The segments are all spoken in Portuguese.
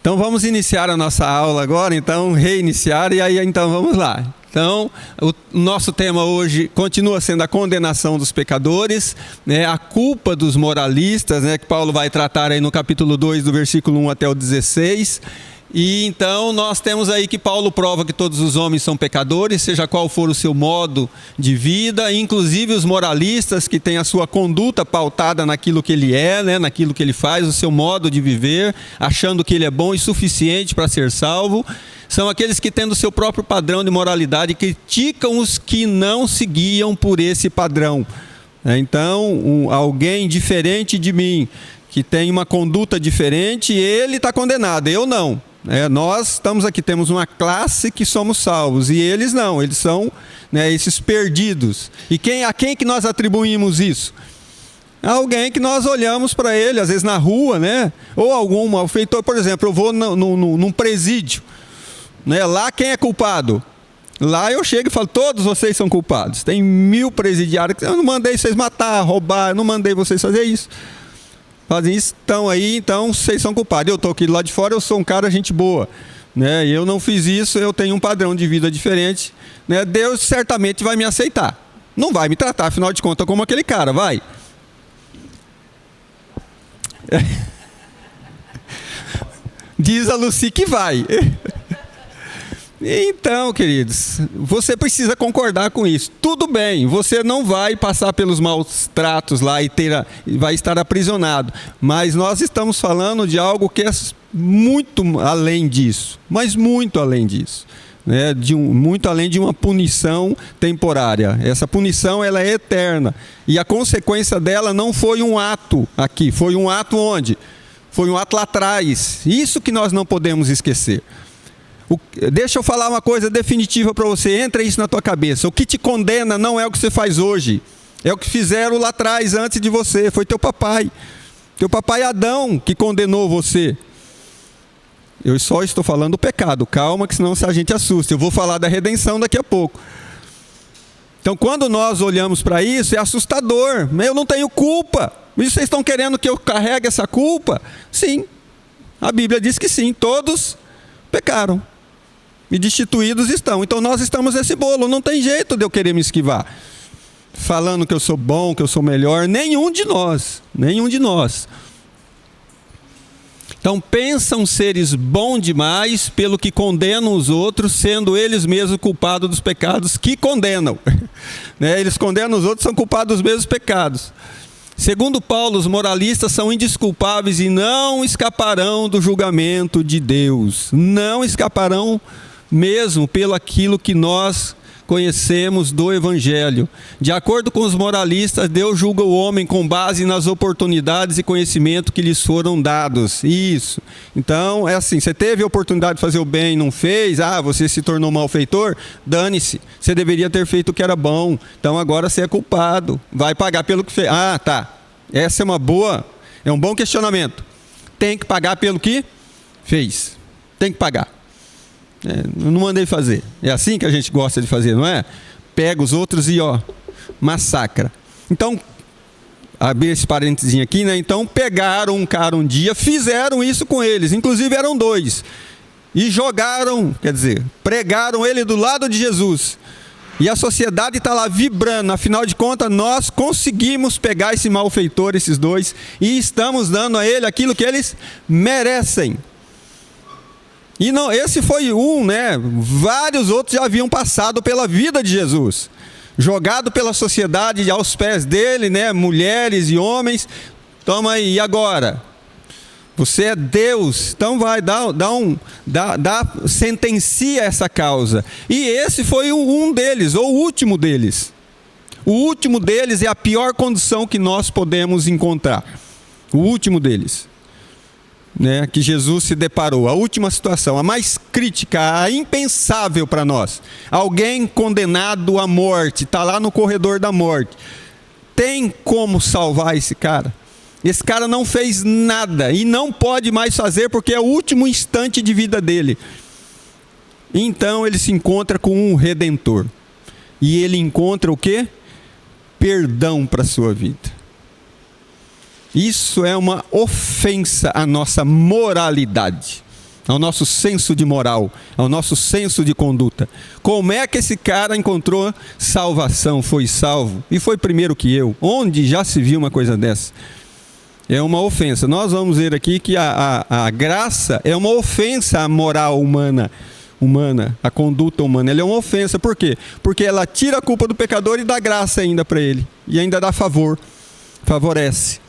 Então vamos iniciar a nossa aula agora, então reiniciar e aí então vamos lá. Então o nosso tema hoje continua sendo a condenação dos pecadores, né, a culpa dos moralistas, né, que Paulo vai tratar aí no capítulo 2 do versículo 1 até o 16. E então nós temos aí que Paulo prova que todos os homens são pecadores, seja qual for o seu modo de vida, inclusive os moralistas que têm a sua conduta pautada naquilo que ele é, né, naquilo que ele faz, o seu modo de viver, achando que ele é bom e suficiente para ser salvo, são aqueles que tendo o seu próprio padrão de moralidade criticam os que não seguiam por esse padrão. Então, alguém diferente de mim, que tem uma conduta diferente, ele está condenado, eu não. Nós estamos aqui, temos uma classe que somos salvos, e eles não, eles são, né, esses perdidos. E a quem que nós atribuímos isso? Alguém que nós olhamos para ele, às vezes na rua, né? Ou algum malfeitor, por exemplo, eu vou num presídio, né? Lá quem é culpado? Lá eu chego e falo, todos vocês são culpados. Tem 1000 presidiários, eu não mandei vocês matar, roubar, eu não mandei vocês fazer isso. Fazem isso, estão aí, então vocês são culpados. Eu estou aqui lá de fora, eu sou um cara gente boa, né? Eu não fiz isso, eu tenho um padrão de vida diferente, né? Deus certamente vai me aceitar. Não vai me tratar, afinal de contas, como aquele cara, vai. Diz a Lucy que vai. Então, queridos, você precisa concordar com isso. Tudo bem, você não vai passar pelos maus tratos lá e vai estar aprisionado. Mas nós estamos falando de algo que é muito além disso. Mas muito além disso. Né? Muito além de uma punição temporária. Essa punição ela é eterna. E a consequência dela não foi um ato aqui. Foi um ato onde? Foi um ato lá atrás. Isso que nós não podemos esquecer. Deixa eu falar uma coisa definitiva para você, entra isso na tua cabeça. O que te condena não é o que você faz hoje, é o que fizeram lá atrás, antes de você. Foi teu papai Adão que condenou você. Eu só estou falando do pecado, calma que senão a gente assusta. Eu vou falar da redenção daqui a pouco. Então quando nós olhamos para isso, é assustador. Eu não tenho culpa, e vocês estão querendo que eu carregue essa culpa? Sim, a Bíblia diz que sim, todos pecaram e destituídos estão. Então nós estamos nesse bolo, não tem jeito de eu querer me esquivar. Falando que eu sou bom, que eu sou melhor, nenhum de nós. Então pensam seres bons demais pelo que condenam os outros, sendo eles mesmos culpados dos pecados que condenam. Eles condenam os outros, são culpados dos mesmos pecados. Segundo Paulo, os moralistas são indesculpáveis e não escaparão do julgamento de Deus. Não escaparão mesmo pelo aquilo que nós conhecemos do Evangelho. De acordo com os moralistas, Deus julga o homem com base nas oportunidades e conhecimento que lhes foram dados. Isso. Então, é assim, você teve a oportunidade de fazer o bem e não fez, você se tornou malfeitor, dane-se. Você deveria ter feito o que era bom, então agora você é culpado. Vai pagar pelo que fez. Tá. Essa é um bom questionamento. Tem que pagar pelo que fez. Tem que pagar. Eu não mandei fazer. É assim que a gente gosta de fazer, não é? Pega os outros e massacra. Então, abrir esse parênteses aqui, né? Então pegaram um cara um dia, fizeram isso com eles, inclusive eram 2, e jogaram, pregaram ele do lado de Jesus. E a sociedade está lá vibrando. Afinal de contas, nós conseguimos pegar esse malfeitor, esses 2, e estamos dando a ele aquilo que eles merecem. E não, esse foi né? Vários outros já haviam passado pela vida de Jesus, jogado pela sociedade aos pés dele, né? Mulheres e homens. Toma aí, e agora? Você é Deus, então vai, sentencia essa causa. E esse foi um deles, ou o último deles. O último deles é a pior condição que nós podemos encontrar. O último deles. Né, que Jesus se deparou, a última situação, a mais crítica, a impensável para nós. Alguém condenado à morte, está lá no corredor da morte. Tem como salvar esse cara? Esse cara não fez nada e não pode mais fazer porque é o último instante de vida dele. Então ele se encontra com um Redentor. E ele encontra o quê? Perdão para a sua vida. Isso é uma ofensa à nossa moralidade, ao nosso senso de moral, ao nosso senso de conduta. Como é que esse cara encontrou salvação, foi salvo e foi primeiro que eu? Onde já se viu uma coisa dessa? É uma ofensa. Nós vamos ver aqui que a graça é uma ofensa à moral humana, a conduta humana. Ela é uma ofensa. Por quê? Porque ela tira a culpa do pecador e dá graça ainda para ele. E ainda dá favor, favorece.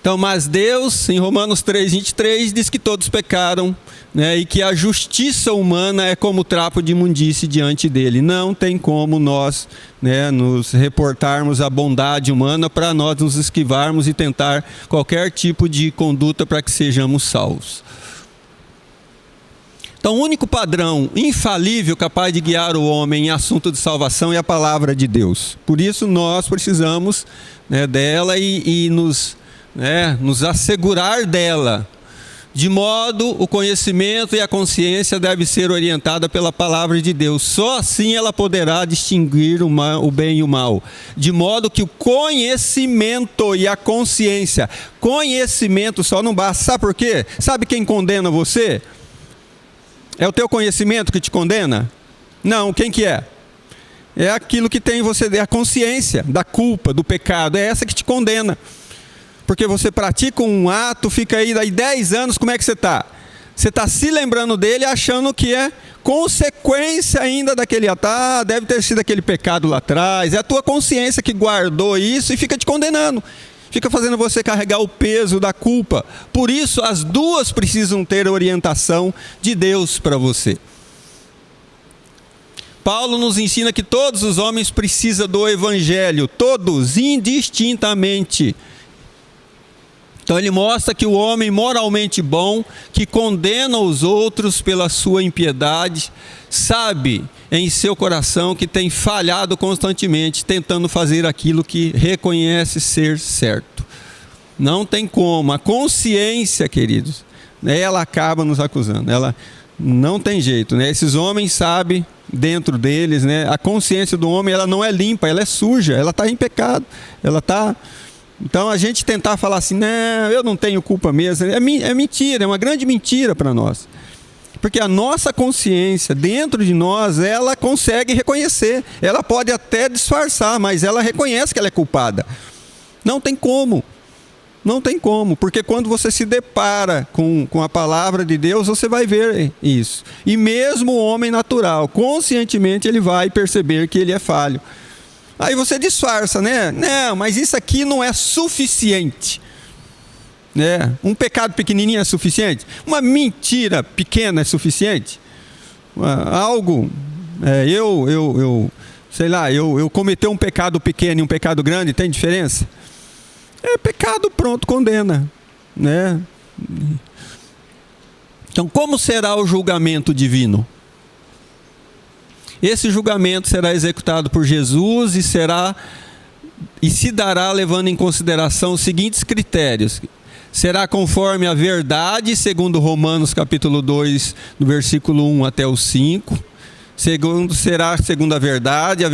Então, mas Deus, em Romanos 3:23, diz que todos pecaram, né, e que a justiça humana é como trapo de imundície diante dele. Não tem como nós, né, nos reportarmos à bondade humana para nós nos esquivarmos e tentar qualquer tipo de conduta para que sejamos salvos. Então, o único padrão infalível capaz de guiar o homem em assunto de salvação é a palavra de Deus. Por isso, nós precisamos, né, dela e nos assegurar dela, de modo o conhecimento e a consciência deve ser orientada pela palavra de Deus. Só assim ela poderá distinguir o bem e o mal, de modo que o conhecimento e a consciência, conhecimento só não basta, sabe por quê? Sabe quem condena você? É o teu conhecimento que te condena? Não, quem que é? É aquilo que tem em você, é a consciência da culpa, do pecado, é essa que te condena. Porque você pratica um ato, fica aí daí 10 anos, como é que você está? Você está se lembrando dele, achando que é consequência ainda daquele ato. Ah, deve ter sido aquele pecado lá atrás. É a tua consciência que guardou isso e fica te condenando. Fica fazendo você carregar o peso da culpa. Por isso, as duas precisam ter orientação de Deus para você. Paulo nos ensina que todos os homens precisam do Evangelho, todos, indistintamente. Então ele mostra que o homem moralmente bom, que condena os outros pela sua impiedade, sabe em seu coração que tem falhado constantemente, tentando fazer aquilo que reconhece ser certo. Não tem como. A consciência, queridos, ela acaba nos acusando. Ela não tem jeito, né? Esses homens sabem dentro deles, né? A consciência do homem, ela não é limpa, ela é suja, ela está em pecado, ela está... Então a gente tentar falar assim, não, eu não tenho culpa mesmo, é mentira, é uma grande mentira para nós. Porque a nossa consciência dentro de nós, ela consegue reconhecer, ela pode até disfarçar, mas ela reconhece que ela é culpada. Não tem como, porque quando você se depara com a palavra de Deus, você vai ver isso. E mesmo o homem natural, conscientemente ele vai perceber que ele é falho. Aí você disfarça, né? Não, mas isso aqui não é suficiente. Né? Um pecado pequenininho é suficiente? Uma mentira pequena é suficiente? Algo, eu cometer um pecado pequeno e um pecado grande, tem diferença? Pecado, pronto, condena. Né? Então, como será o julgamento divino? Esse julgamento será executado por Jesus e se dará levando em consideração os seguintes critérios. Será conforme a verdade, segundo Romanos capítulo 2, do versículo 1 até o 5. Será segundo a verdade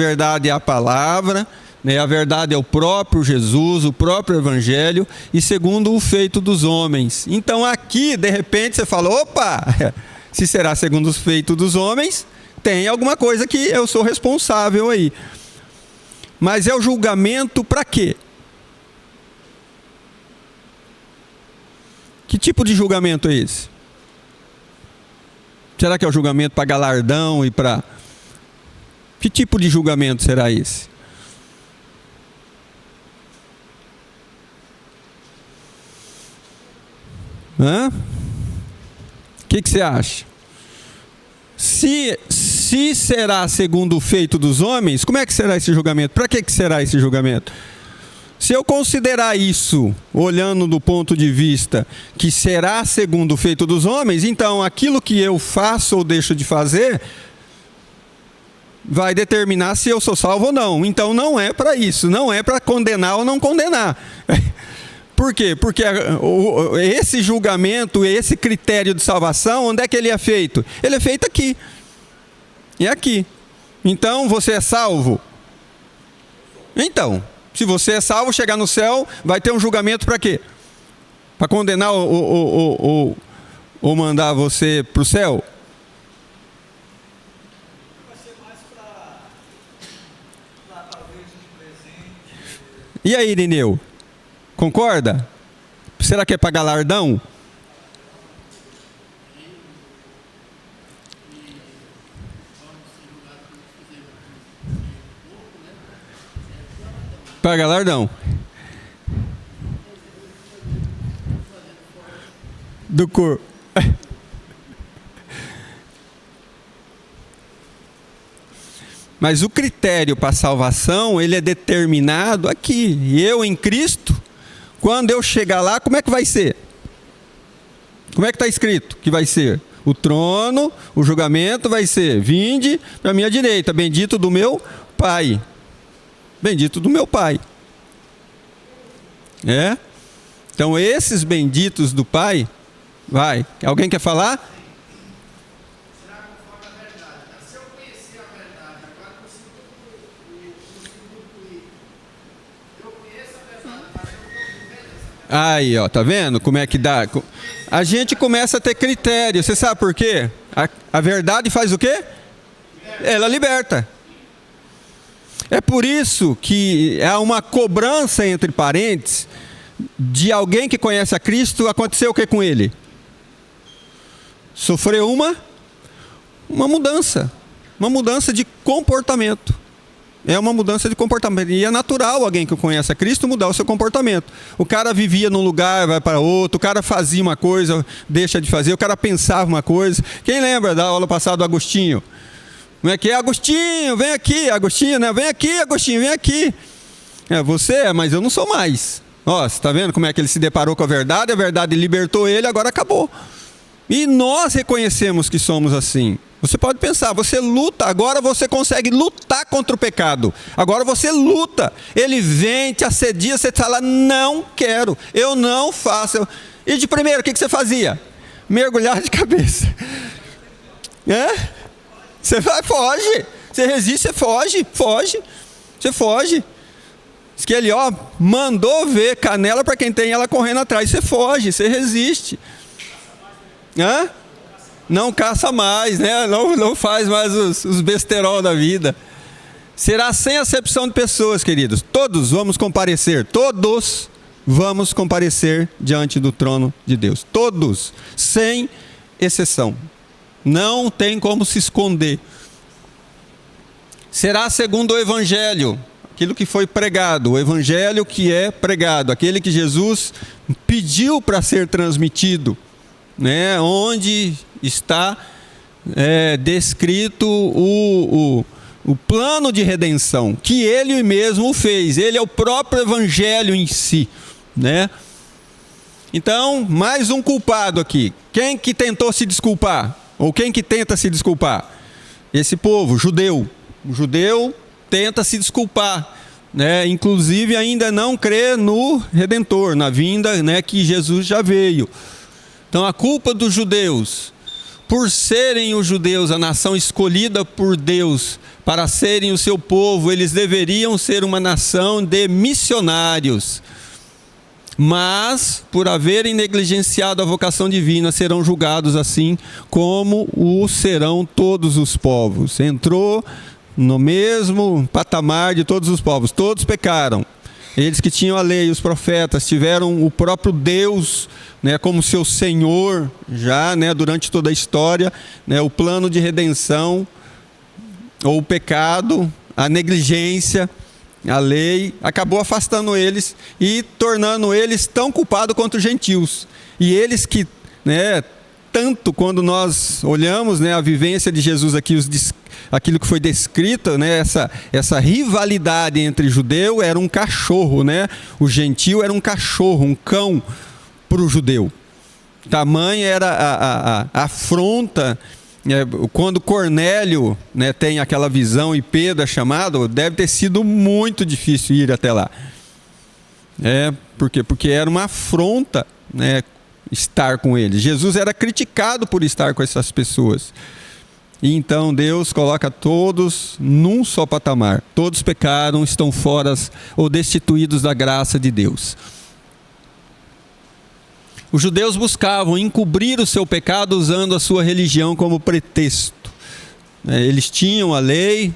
é a palavra, né? A verdade é o próprio Jesus, o próprio Evangelho, e segundo o feito dos homens. Então aqui, de repente, você fala, opa, se será segundo os feitos dos homens... Tem alguma coisa que eu sou responsável aí. Mas é o julgamento para quê? Que tipo de julgamento é esse? Será que é o julgamento para galardão e para... Que tipo de julgamento será esse? O que você acha? Se será segundo o feito dos homens, como é que será esse julgamento? Para que será esse julgamento? Se eu considerar isso, olhando do ponto de vista que será segundo o feito dos homens, então aquilo que eu faço ou deixo de fazer vai determinar se eu sou salvo ou não. Então não é para isso, não é para condenar ou não condenar. Por quê? Porque esse julgamento, esse critério de salvação, onde é que ele é feito? Ele é feito aqui. É aqui. Então, você é salvo? Então, Se você é salvo, chegar no céu, vai ter um julgamento para quê? Para condenar ou mandar você para o céu? E aí, Irineu? Concorda? Será que é para galardão? Para galardão. Do corpo. Mas o critério para a salvação, ele é determinado aqui. E eu em Cristo, quando eu chegar lá, como é que vai ser? Como é que está escrito que vai ser? O trono, o julgamento vai ser: vinde para a minha direita, bendito do meu Pai. Bendito do meu Pai. É? Então esses benditos do Pai, vai. Alguém quer falar? Será conforme a verdade. Se eu conhecer a verdade, agora eu conheço a verdade, mas eu estou vivendo essa verdade. Aí, ó, tá vendo como é que dá? A gente começa a ter critério. Você sabe por quê? A verdade faz o quê? Ela liberta. É por isso que há uma cobrança entre parentes de alguém que conhece a Cristo. Aconteceu o que com ele? Sofreu uma mudança. Uma mudança de comportamento. É uma mudança de comportamento. E é natural alguém que conhece a Cristo mudar o seu comportamento. O cara vivia num lugar, vai para outro. O cara fazia uma coisa, deixa de fazer. O cara pensava uma coisa. Quem lembra da aula passada do Agostinho? Como é que é? Agostinho, vem aqui. Agostinho, né? Vem aqui, Agostinho, vem aqui. Você é, mas eu não sou mais. Ó, você está vendo como é que ele se deparou com a verdade libertou ele, agora acabou. E nós reconhecemos que somos assim. Você pode pensar, você luta, agora você consegue lutar contra o pecado. Agora você luta. Ele vem, te assedia, você fala: não quero, eu não faço. E de primeiro, o que você fazia? Mergulhar de cabeça. Você vai, foge. Você resiste, você foge. Você foge. Diz que ele, mandou ver canela para quem tem ela correndo atrás. Você foge, você resiste. Não caça mais, né? Não faz mais os besterol da vida. Será sem acepção de pessoas, queridos. Todos vamos comparecer. Todos vamos comparecer diante do trono de Deus. Todos, sem exceção. Não tem como se esconder. Será segundo o Evangelho, aquilo que foi pregado, o Evangelho que é pregado, aquele que Jesus pediu para ser transmitido, né? Onde está descrito o plano de redenção, que Ele mesmo fez. Ele é o próprio Evangelho em si, né? Então, mais um culpado aqui. Quem que tentou se desculpar? Ou quem que tenta se desculpar? Esse povo, judeu. O judeu tenta se desculpar, né? Inclusive ainda não crê no Redentor, na vinda, né, que Jesus já veio. Então a culpa dos judeus, por serem os judeus a nação escolhida por Deus para serem o seu povo, eles deveriam ser uma nação de missionários. Mas, por haverem negligenciado a vocação divina, serão julgados assim como o serão todos os povos. Entrou no mesmo patamar de todos os povos. Todos pecaram. Eles que tinham a lei, os profetas, tiveram o próprio Deus, né, como seu Senhor, já, né, durante toda a história, né, o plano de redenção, ou o pecado, a negligência, a lei, acabou afastando eles e tornando eles tão culpados quanto os gentios. E eles que, né, tanto quando nós olhamos, né, a vivência de Jesus aqui, aquilo que foi descrito, né, essa rivalidade entre judeu era um cachorro, né? O gentio era um cachorro, um cão para o judeu. Tamanha era a afronta. Quando Cornélio, né, tem aquela visão e Pedro é chamado, deve ter sido muito difícil ir até lá. Por quê? Porque era uma afronta, né, estar com eles. Jesus era criticado por estar com essas pessoas. E então Deus coloca todos num só patamar. Todos pecaram, estão fora ou destituídos da graça de Deus. Os judeus buscavam encobrir o seu pecado usando a sua religião como pretexto. Eles tinham a lei,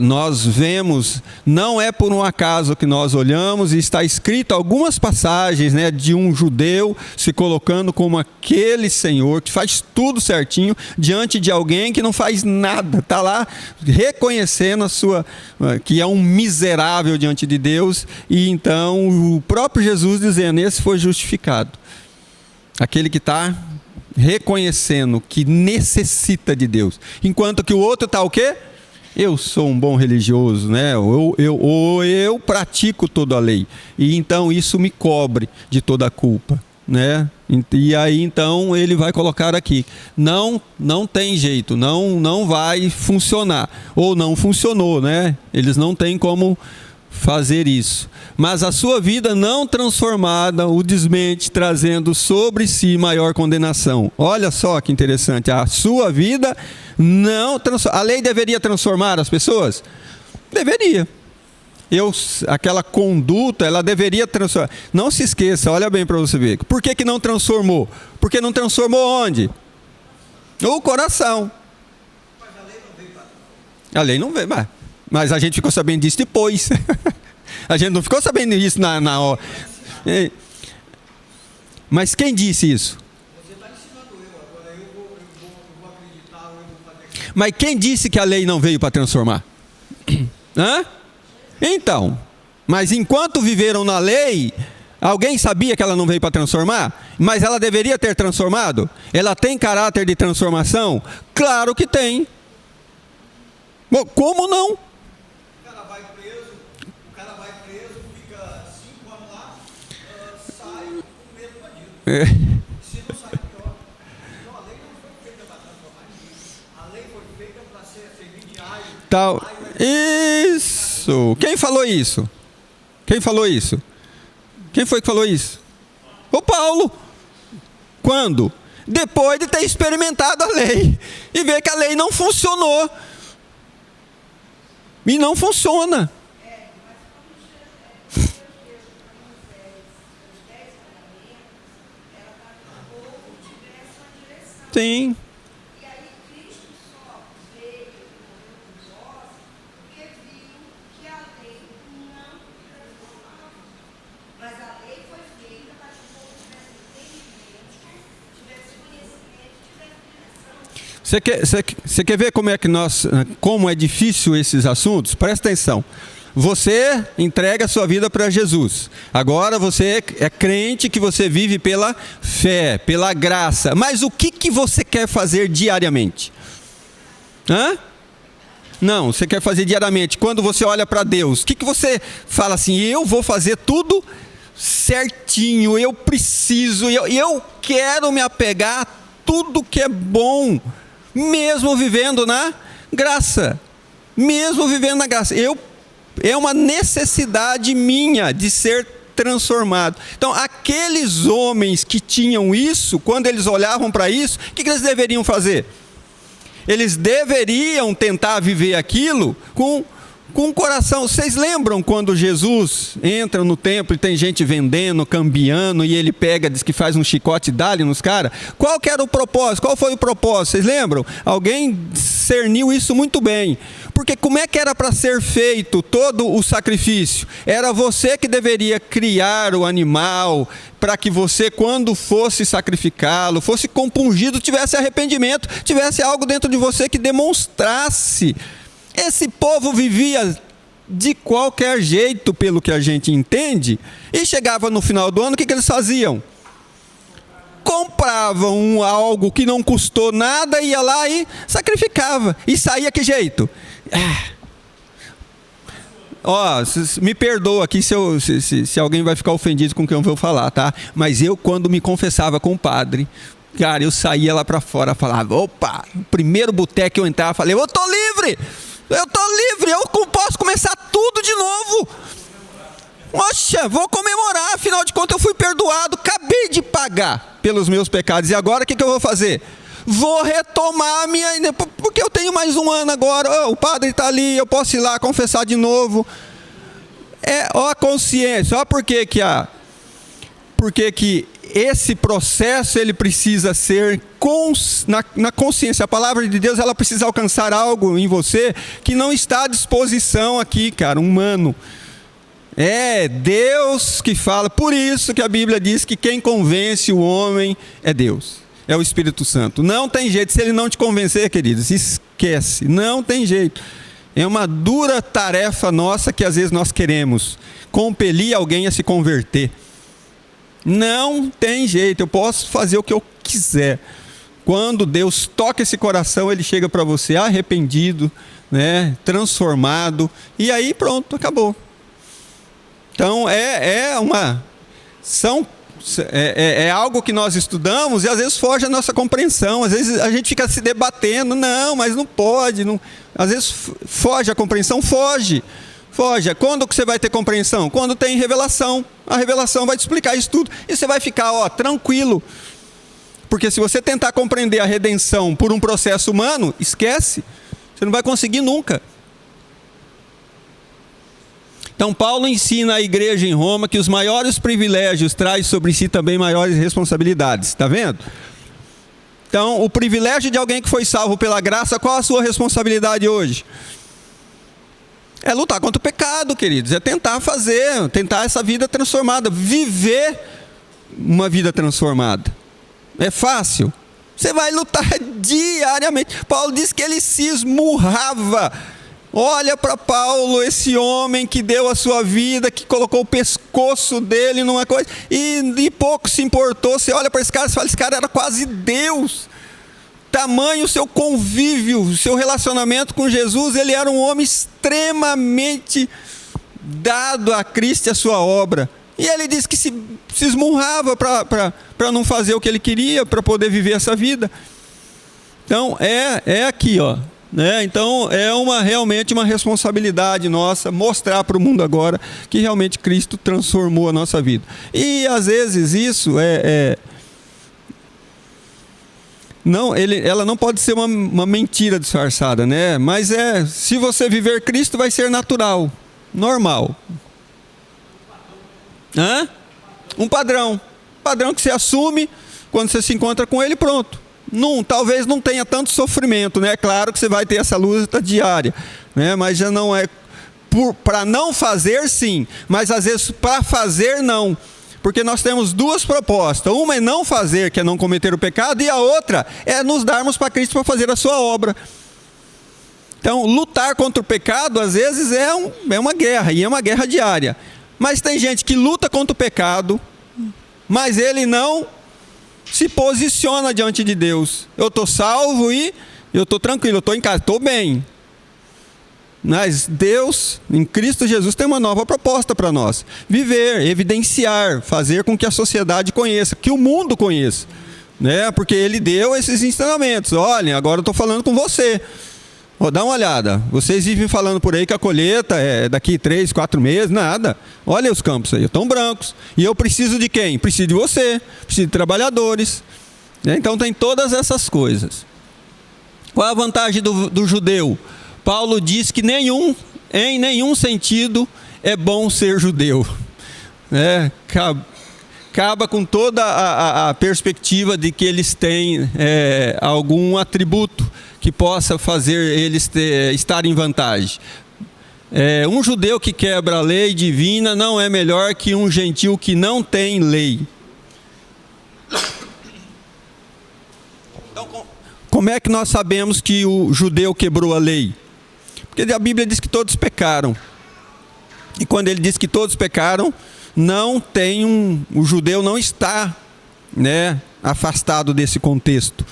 nós vemos, não é por um acaso que nós olhamos, e está escrito algumas passagens, de um judeu se colocando como aquele Senhor que faz tudo certinho diante de alguém que não faz nada, está lá reconhecendo que é um miserável diante de Deus. E então o próprio Jesus dizendo: esse foi justificado, aquele que está reconhecendo que necessita de Deus, enquanto que o outro está o quê? Eu sou um bom religioso, eu pratico toda a lei, e então isso me cobre de toda a culpa, E aí então ele vai colocar aqui: não tem jeito, não vai funcionar, ou não funcionou, Eles não têm como fazer isso. Mas a sua vida não transformada o desmente, trazendo sobre si maior condenação. Olha só que interessante, a sua vida não transforma. A lei deveria transformar as pessoas? Deveria. Aquela conduta, ela deveria transformar. Não se esqueça, olha bem para você ver. Por que não transformou? Porque não transformou onde? O coração. Mas a lei não veio para... A lei não veio, mas a gente ficou sabendo disso depois. A gente não ficou sabendo disso na hora. Mas quem disse isso? Você está ensinando agora eu vou acreditar, eu vou fazer. Mas quem disse que a lei não veio para transformar? Então, mas enquanto viveram na lei, alguém sabia que ela não veio para transformar? Mas ela deveria ter transformado? Ela tem caráter de transformação? Claro que tem. Bom, como não? Se não sai pior. Então a lei não foi feita para transformar ninguém. A lei foi feita para servir de aio. Isso. Quem falou isso? Quem foi que falou isso? O Paulo. Quando? Depois de ter experimentado a lei e ver que a lei não funcionou. E não funciona. Sim. E aí Cristo só veio por nós porque viu que a lei não transformava. Mas a lei foi feita para que o povo tivesse entendimento, tivesse conhecimento, tivesse direção. Você quer ver como é difícil esses assuntos? Presta atenção. Você entrega a sua vida para Jesus. Agora você é crente, que você vive pela fé, pela graça. Mas o que você quer fazer diariamente? Não, você quer fazer diariamente. Quando você olha para Deus, o que você fala assim? Eu vou fazer tudo certinho, eu preciso, eu quero me apegar a tudo que é bom, mesmo vivendo na graça. É uma necessidade minha de ser transformado. Então, aqueles homens que tinham isso, quando eles olhavam para isso, o que eles deveriam fazer? Eles deveriam tentar viver aquilo com o coração. Vocês lembram quando Jesus entra no templo e tem gente vendendo, cambiando, e ele pega, diz que faz um chicote e dá-lhe nos caras? Qual que era o propósito? Qual foi o propósito? Vocês lembram? Alguém discerniu isso muito bem. Porque como é que era para ser feito todo o sacrifício? Era você que deveria criar o animal, para que você, quando fosse sacrificá-lo, fosse compungido, tivesse arrependimento, tivesse algo dentro de você que demonstrasse. Esse povo vivia de qualquer jeito, pelo que a gente entende, e chegava no final do ano, o que eles faziam? Compravam algo que não custou nada, ia lá e sacrificava. E saía que jeito? Me perdoa aqui se alguém vai ficar ofendido com o que eu vou falar, tá? Mas eu, quando me confessava com o padre, cara, eu saía lá para fora, falava: opa, o primeiro boteco que eu entrava, falei: eu tô livre, eu posso começar tudo de novo. Poxa, vou comemorar, afinal de contas eu fui perdoado, acabei de pagar pelos meus pecados, e agora o que eu vou fazer? vou retomar a minha, porque eu tenho mais um ano agora, o padre está ali, eu posso ir lá confessar de novo. Ó a consciência, ó porque que esse processo ele precisa ser na consciência. A palavra de Deus ela precisa alcançar algo em você que não está à disposição aqui, cara, humano. É Deus que fala. Por isso que a Bíblia diz que quem convence o homem é Deus, é o Espírito Santo. Não tem jeito, se ele não te convencer, queridos, esquece, não tem jeito. É uma dura tarefa nossa que às vezes nós queremos compelir alguém a se converter. Não tem jeito, eu posso fazer o que eu quiser. Quando Deus toca esse coração, Ele chega para você arrependido, né, transformado, e aí pronto, acabou. Então é algo que nós estudamos e às vezes foge a nossa compreensão, às vezes a gente fica se debatendo, não, mas não pode, não. Às vezes foge a compreensão, foge. Quando que você vai ter compreensão? Quando tem revelação. A revelação vai te explicar isso tudo. E você vai ficar tranquilo. Porque se você tentar compreender a redenção por um processo humano, esquece. Você não vai conseguir nunca. Então Paulo ensina à igreja em Roma que os maiores privilégios trazem sobre si também maiores responsabilidades. Está vendo? Então o privilégio de alguém que foi salvo pela graça, qual a sua responsabilidade hoje? É lutar contra o pecado, queridos. É tentar essa vida transformada. Viver uma vida transformada. É fácil? Você vai lutar diariamente. Paulo diz que ele se esmurrava. Olha para Paulo, esse homem que deu a sua vida, que colocou o pescoço dele numa coisa, e pouco se importou. Você olha para esse cara e fala, esse cara era quase Deus. Tamanho o seu convívio, o seu relacionamento com Jesus, ele era um homem extremamente dado a Cristo e a sua obra. E ele diz que se esmurrava para não fazer o que ele queria, para poder viver essa vida. Então, é aqui, né? Então, realmente uma responsabilidade nossa, mostrar para o mundo agora que realmente Cristo transformou a nossa vida. E, às vezes, isso ela não pode ser uma mentira disfarçada, né? Mas se você viver Cristo, vai ser natural, normal. Um padrão que você assume quando você se encontra com Ele, pronto. Talvez não tenha tanto sofrimento, né? Claro que você vai ter essa luta diária, né? Mas já não é para não fazer, sim, mas às vezes para fazer, não. Porque nós temos duas propostas. Uma é não fazer, que é não cometer o pecado, e a outra é nos darmos para Cristo para fazer a sua obra. Então, lutar contra o pecado, às vezes, é uma guerra, e é uma guerra diária. Mas tem gente que luta contra o pecado, mas ele não se posiciona diante de Deus. Eu estou salvo e eu estou tranquilo, eu estou em casa, estou bem. Mas Deus, em Cristo Jesus, tem uma nova proposta para nós. Viver, evidenciar, fazer com que a sociedade conheça, que o mundo conheça. Né? Porque Ele deu esses ensinamentos. Olhem, agora eu estou falando com você. Dá uma olhada. Vocês vivem falando por aí que a colheita é daqui 3, 4 meses, nada. Olha os campos aí, estão brancos. E eu preciso de quem? Preciso de você. Preciso de trabalhadores. Né? Então tem todas essas coisas. Qual a vantagem do judeu? Paulo diz que em nenhum sentido é bom ser judeu. Acaba com toda a perspectiva de que eles têm algum atributo que possa fazer eles estar em vantagem. Um judeu que quebra a lei divina não é melhor que um gentil que não tem lei. Então, como é que nós sabemos que o judeu quebrou a lei? Porque a Bíblia diz que todos pecaram. E quando ele diz que todos pecaram, o judeu não está, né, afastado desse contexto.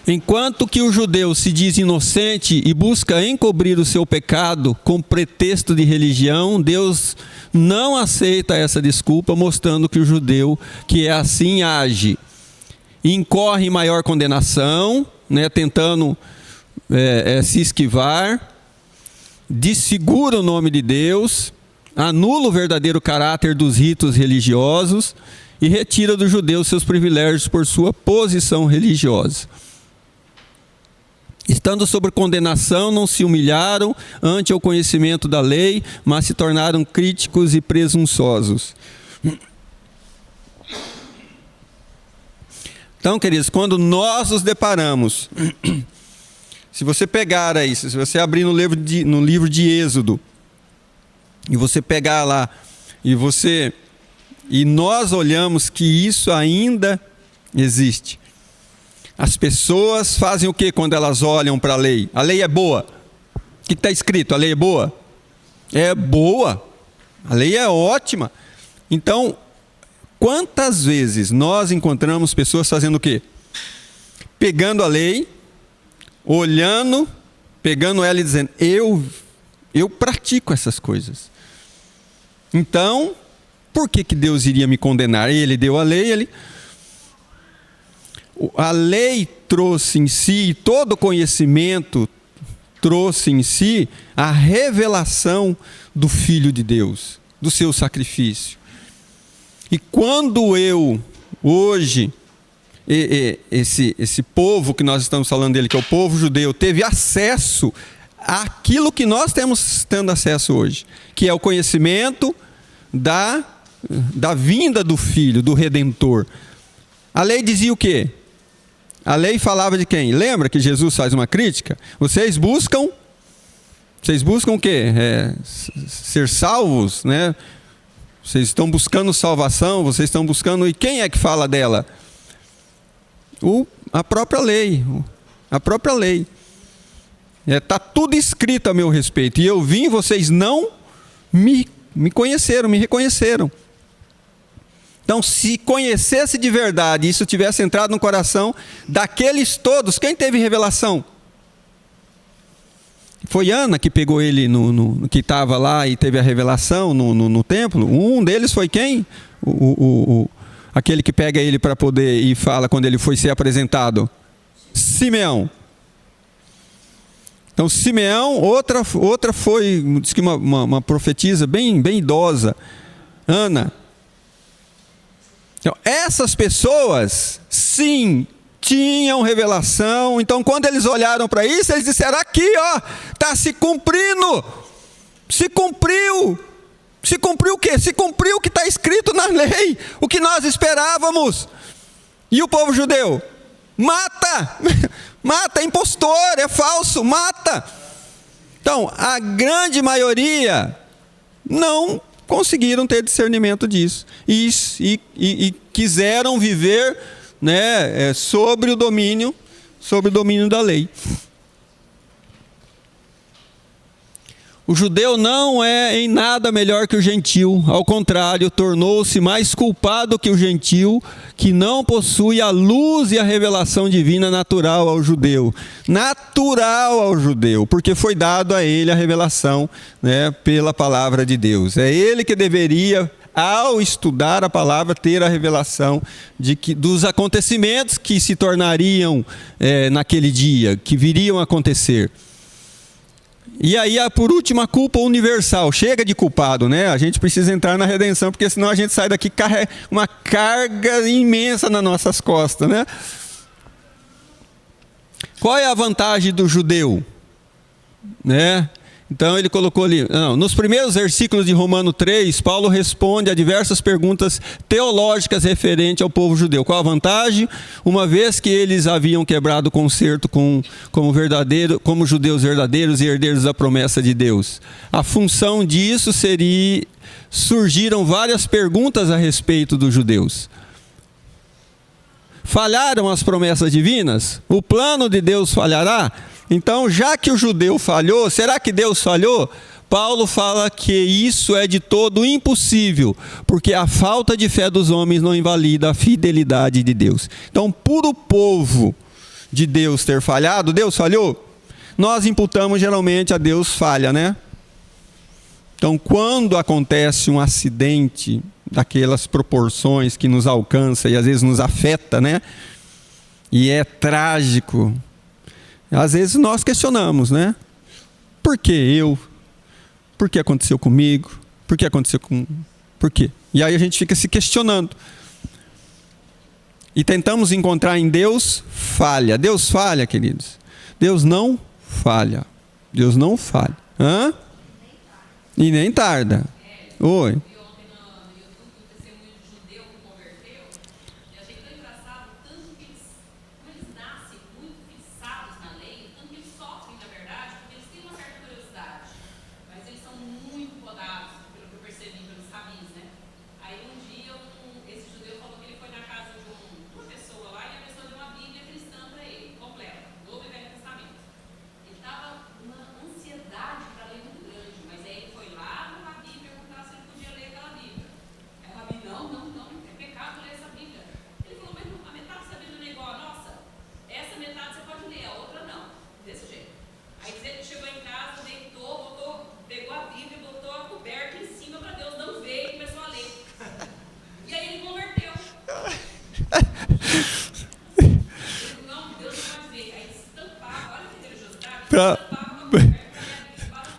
Enquanto que o judeu se diz inocente e busca encobrir o seu pecado com pretexto de religião, Deus não aceita essa desculpa, mostrando que o judeu que é assim age, incorre em maior condenação, né, tentando se esquivar, desfigura o nome de Deus, anula o verdadeiro caráter dos ritos religiosos e retira dos judeus seus privilégios por sua posição religiosa. Estando sob condenação, não se humilharam ante o conhecimento da lei, mas se tornaram críticos e presunçosos. Então, queridos, quando nós nos deparamos, se você pegar aí, se você abrir no livro de Êxodo, e você pegar lá, e nós olhamos que isso ainda existe. As pessoas fazem o que quando elas olham para a lei? A lei é boa. O que está escrito? A lei é boa? É boa. A lei é ótima. Então, quantas vezes nós encontramos pessoas fazendo o quê? Pegando a lei, olhando, pegando ela e dizendo, eu pratico essas coisas. Então, por que Deus iria me condenar? Ele deu a lei, a lei trouxe em si, todo conhecimento trouxe em si a revelação do Filho de Deus, do seu sacrifício. E quando hoje, esse povo que nós estamos falando dele, que é o povo judeu, teve acesso àquilo que nós temos tendo acesso hoje, que é o conhecimento da vinda do Filho, do Redentor. A lei dizia o quê? A lei falava de quem? Lembra que Jesus faz uma crítica? Vocês buscam o quê? Ser salvos, né? Vocês estão buscando salvação, vocês estão buscando... E quem é que fala dela? A própria lei. A própria lei. Está tudo escrito a meu respeito. E eu vim, vocês não me conheceram, me reconheceram. Então, se conhecesse de verdade, isso tivesse entrado no coração daqueles todos, quem teve revelação? Foi Ana que pegou ele, que estava lá e teve a revelação no templo. Um deles foi quem? Aquele que pega ele para poder e fala quando ele foi ser apresentado. Simeão. Então, Simeão, outra foi, diz que uma profetisa bem idosa, Ana. Então, essas pessoas, sim, tinham revelação. Então, quando eles olharam para isso, eles disseram, aqui, ó, está se cumprindo. Se cumpriu. Se cumpriu o quê? Se cumpriu o que está escrito na lei. O que nós esperávamos. E o povo judeu? Mata! Mata, é impostor, é falso, mata. Então, a grande maioria não conseguiram ter discernimento disso. E quiseram viver, né, sobre o domínio da lei. O judeu não é em nada melhor que o gentil, ao contrário, tornou-se mais culpado que o gentil, que não possui a luz e a revelação divina natural ao judeu. Natural ao judeu, porque foi dado a ele a revelação, né, pela palavra de Deus. É ele que deveria, ao estudar a palavra, ter a revelação dos acontecimentos que se tornariam naquele dia, que viriam a acontecer. E aí, por último, a culpa universal. Chega de culpado, né? A gente precisa entrar na redenção, porque senão a gente sai daqui uma carga imensa nas nossas costas, né? Qual é a vantagem do judeu? Né? Então ele colocou ali, nos primeiros versículos de Romano 3, Paulo responde a diversas perguntas teológicas referentes ao povo judeu. Qual a vantagem? Uma vez que eles haviam quebrado o concerto como judeus verdadeiros e herdeiros da promessa de Deus. A função disso surgiram várias perguntas a respeito dos judeus. Falharam as promessas divinas? O plano de Deus falhará? Então, já que o judeu falhou, será que Deus falhou? Paulo fala que isso é de todo impossível, porque a falta de fé dos homens não invalida a fidelidade de Deus. Então, por o povo de Deus ter falhado, Deus falhou? Nós imputamos geralmente a Deus falha, né? Então, quando acontece um acidente daquelas proporções que nos alcança e às vezes nos afeta, né? E é trágico. Às vezes nós questionamos, né? Por que eu? Por que aconteceu comigo? Por que aconteceu com... Por quê? E aí a gente fica se questionando. e tentamos encontrar em Deus falha. Deus falha, queridos? Deus não falha. Deus não falha. Hã? E nem tarda. Oi.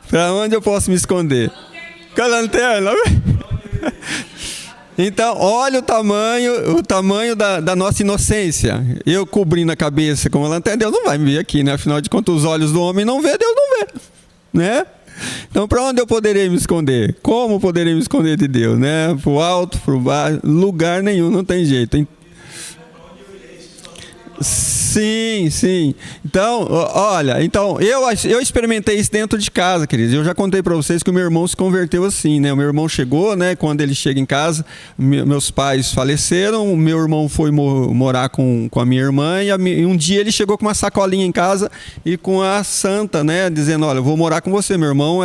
Para onde eu posso me esconder? Com a lanterna. Então, olha o tamanho da nossa inocência. Eu cobrindo a cabeça com a lanterna, Deus não vai me ver aqui, né? Afinal de contas, os olhos do homem não vê, Deus não vê, né? Então, para onde eu poderei me esconder? Como poderei me esconder de Deus, né? Para o alto, para o baixo, lugar nenhum, não tem jeito. Sim, sim. Então, olha, eu experimentei isso dentro de casa, queridos. Eu já contei para vocês que o meu irmão se converteu assim, né? O meu irmão chegou, né? Quando ele chega em casa, meus pais faleceram, o meu irmão foi morar com a minha irmã e um dia ele chegou com uma sacolinha em casa e com a santa, né? Dizendo, olha, eu vou morar com você. Meu irmão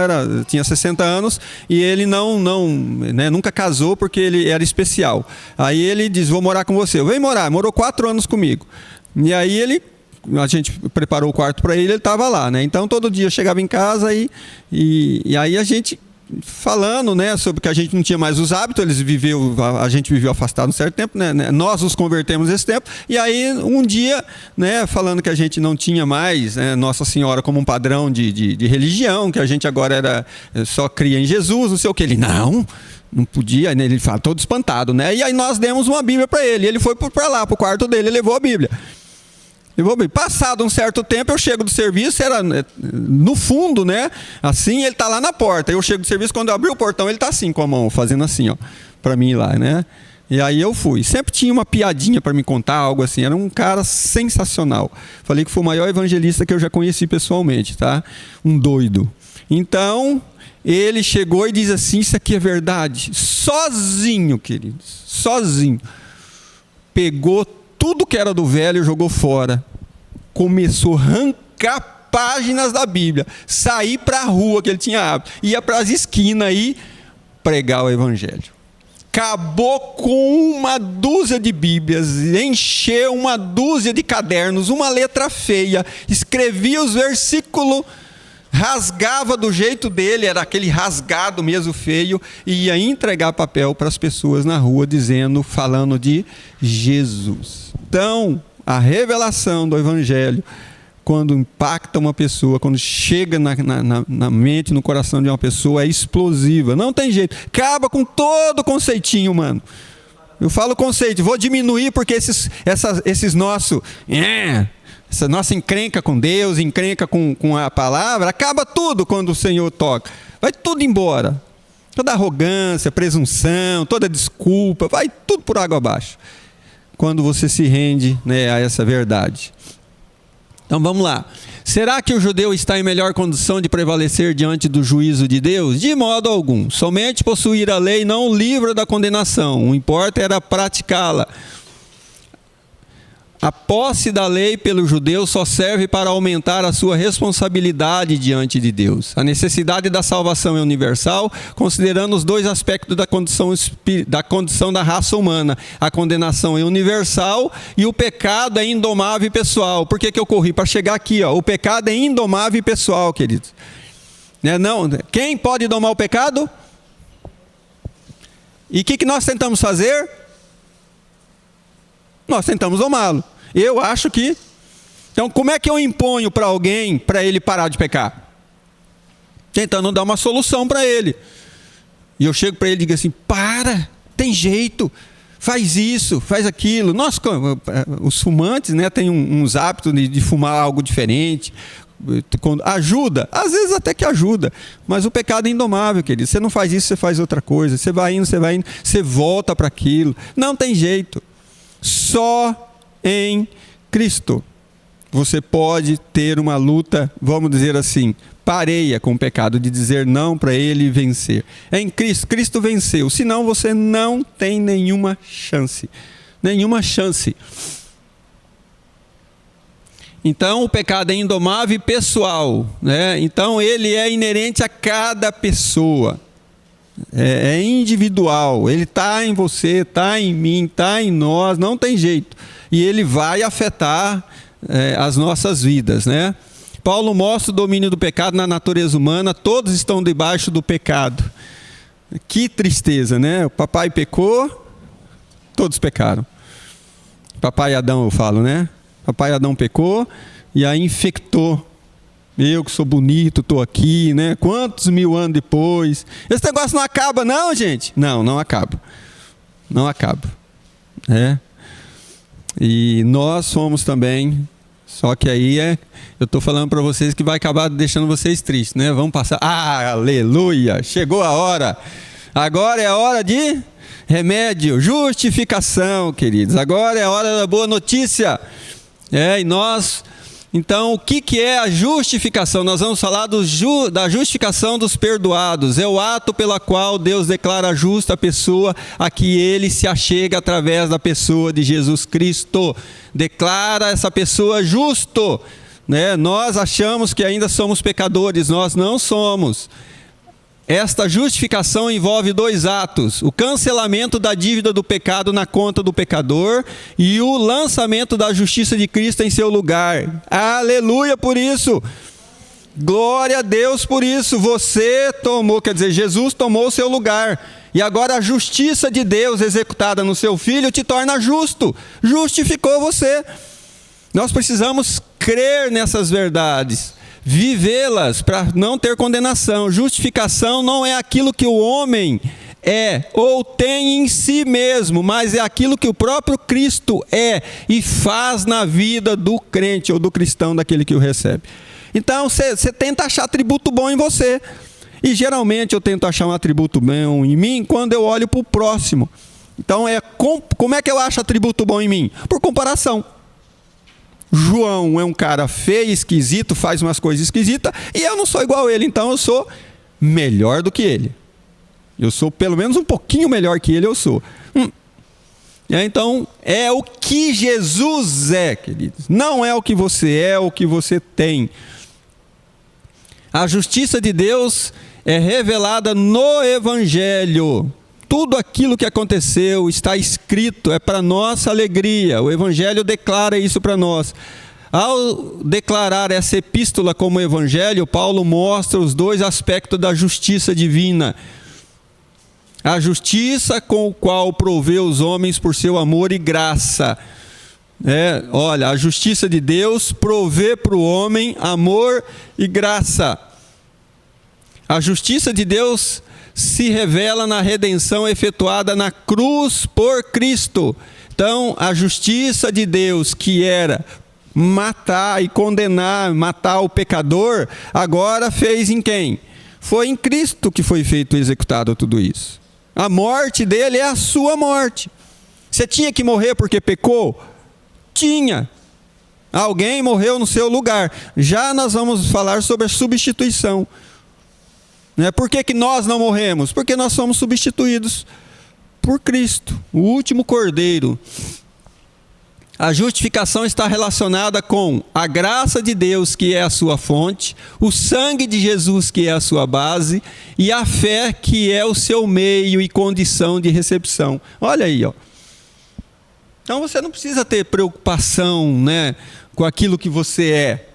tinha 60 anos e ele né, nunca casou porque ele era especial. Aí ele diz, vou morar com você. Vem morar. Morou 4 anos comigo. E aí a gente preparou o quarto para ele estava lá, né? Então todo dia eu chegava em casa e aí a gente falando, né, sobre que a gente não tinha mais os hábitos, a gente viveu afastado um certo tempo, né? Nós nos convertemos esse tempo, e aí um dia, né, falando que a gente não tinha mais, né, Nossa Senhora como um padrão de religião, que a gente agora só cria em Jesus, não sei o que, ele, não podia, né? Ele fala todo espantado, né? E aí nós demos uma Bíblia para ele, ele foi para lá, para o quarto dele, e levou a Bíblia. Passado um certo tempo, eu chego do serviço, era no fundo, né? Assim, ele está lá na porta. Eu chego do serviço, quando eu abri o portão, ele está assim, com a mão, fazendo assim, ó, para mim ir lá, né? E aí eu fui. Sempre tinha uma piadinha para me contar, algo assim. Era um cara sensacional. Falei que foi o maior evangelista que eu já conheci pessoalmente, tá? Um doido. Então, ele chegou e diz assim, isso aqui é verdade. Sozinho, queridos, sozinho. Pegou tudo que era do velho e jogou fora. Começou a arrancar páginas da Bíblia. Sair para a rua, que ele tinha hábito. Ia para as esquinas aí pregar o evangelho. Acabou com uma dúzia de Bíblias, encheu uma dúzia de cadernos, uma letra feia, escrevia os versículos, rasgava do jeito dele, era aquele rasgado mesmo feio, e ia entregar papel para as pessoas na rua, falando de Jesus. Então, a revelação do Evangelho, quando impacta uma pessoa, quando chega na mente, no coração de uma pessoa, é explosiva, não tem jeito, acaba com todo o conceitinho humano. Eu falo conceito, vou diminuir porque esses nossos... essa nossa encrenca com Deus, encrenca com a palavra, acaba tudo quando o Senhor toca. Vai tudo embora. Toda arrogância, presunção, toda desculpa, vai tudo por água abaixo. Quando você se rende, né, a essa verdade. Então vamos lá. Será que o judeu está em melhor condição de prevalecer diante do juízo de Deus? De modo algum. Somente possuir a lei não o livra da condenação. O importa era praticá-la. A posse da lei pelo judeu só serve para aumentar a sua responsabilidade diante de Deus. A necessidade da salvação é universal, considerando os dois aspectos da condição da raça humana. A condenação é universal e o pecado é indomável e pessoal. Por que eu corri? Para chegar aqui, ó. O pecado é indomável e pessoal, queridos. Não, quem pode domar o pecado? E o que nós tentamos fazer? Nós tentamos domá-lo. Eu acho que... Então, como é que eu imponho para alguém, para ele parar de pecar? Tentando dar uma solução para ele. E eu chego para ele e digo assim, tem jeito, faz isso, faz aquilo. Nós, os fumantes, né, têm uns hábitos de fumar algo diferente. Ajuda, às vezes até que ajuda, mas o pecado é indomável, querido. Você não faz isso, você faz outra coisa. Você vai indo, você volta para aquilo. Não tem jeito. Só em Cristo você pode ter uma luta, vamos dizer assim, pareia com o pecado, de dizer não para ele e vencer. É em Cristo, Cristo venceu, senão você não tem nenhuma chance. Nenhuma chance. Então o pecado é indomável e pessoal, né? Então ele é inerente a cada pessoa. É individual, ele está em você, está em mim, está em nós, não tem jeito. E ele vai afetar as nossas vidas, né? Paulo mostra o domínio do pecado na natureza humana, todos estão debaixo do pecado. Que tristeza, né? O papai pecou, todos pecaram. Papai Adão, eu falo, né? Papai Adão pecou e aí infectou. Eu que sou bonito, estou aqui, né? Quantos mil anos depois? Esse negócio não acaba não, gente? Não acaba. Não acaba. E nós somos também, só que aí eu estou falando para vocês que vai acabar deixando vocês tristes, né? Vamos passar. Aleluia! Chegou a hora. Agora é a hora de remédio, justificação, queridos. Agora é a hora da boa notícia. E nós, então, o que é a justificação? Nós vamos falar da justificação dos perdoados. É o ato pela qual Deus declara justa a pessoa a que ele se achega através da pessoa de Jesus Cristo. Declara essa pessoa justo, né? Nós achamos que ainda somos pecadores, nós não somos. Esta justificação envolve dois atos: o cancelamento da dívida do pecado na conta do pecador e o lançamento da justiça de Cristo em seu lugar. Aleluia por isso! Glória a Deus por isso! Você tomou, quer dizer, Jesus tomou o seu lugar. E agora a justiça de Deus executada no seu Filho te torna justo. Justificou você. Nós precisamos crer nessas verdades, vivê-las para não ter condenação. Justificação não é aquilo que o homem é ou tem em si mesmo, mas é aquilo que o próprio Cristo é e faz na vida do crente ou do cristão, daquele que o recebe. Então você tenta achar atributo bom em você, e geralmente eu tento achar um atributo bom em mim quando eu olho para o próximo. Então como é que eu acho atributo bom em mim? Por comparação. João é um cara feio, esquisito, faz umas coisas esquisitas, e eu não sou igual a ele, então eu sou melhor do que ele. Eu sou pelo menos um pouquinho melhor que ele, eu sou. Então, é o que Jesus é, queridos. Não é o que você é, o que você tem. A justiça de Deus é revelada no Evangelho. Tudo aquilo que aconteceu está escrito, é para nossa alegria. O Evangelho declara isso para nós. Ao declarar essa epístola como Evangelho, Paulo mostra os dois aspectos da justiça divina. A justiça com o qual proveu os homens por seu amor e graça. Olha, a justiça de Deus provê para o homem amor e graça. A justiça de Deus se revela na redenção efetuada na cruz por Cristo. Então, a justiça de Deus, que era matar e condenar, matar o pecador, agora fez em quem? Foi em Cristo que foi feito e executado tudo isso. A morte dele é a sua morte. Você tinha que morrer porque pecou? Tinha. Alguém morreu no seu lugar. Já nós vamos falar sobre a substituição. Por que nós não morremos? Porque nós somos substituídos por Cristo, o último cordeiro. A justificação está relacionada com a graça de Deus, que é a sua fonte, o sangue de Jesus, que é a sua base, e a fé, que é o seu meio e condição de recepção. Olha aí, ó. Então você não precisa ter preocupação, com aquilo que você é.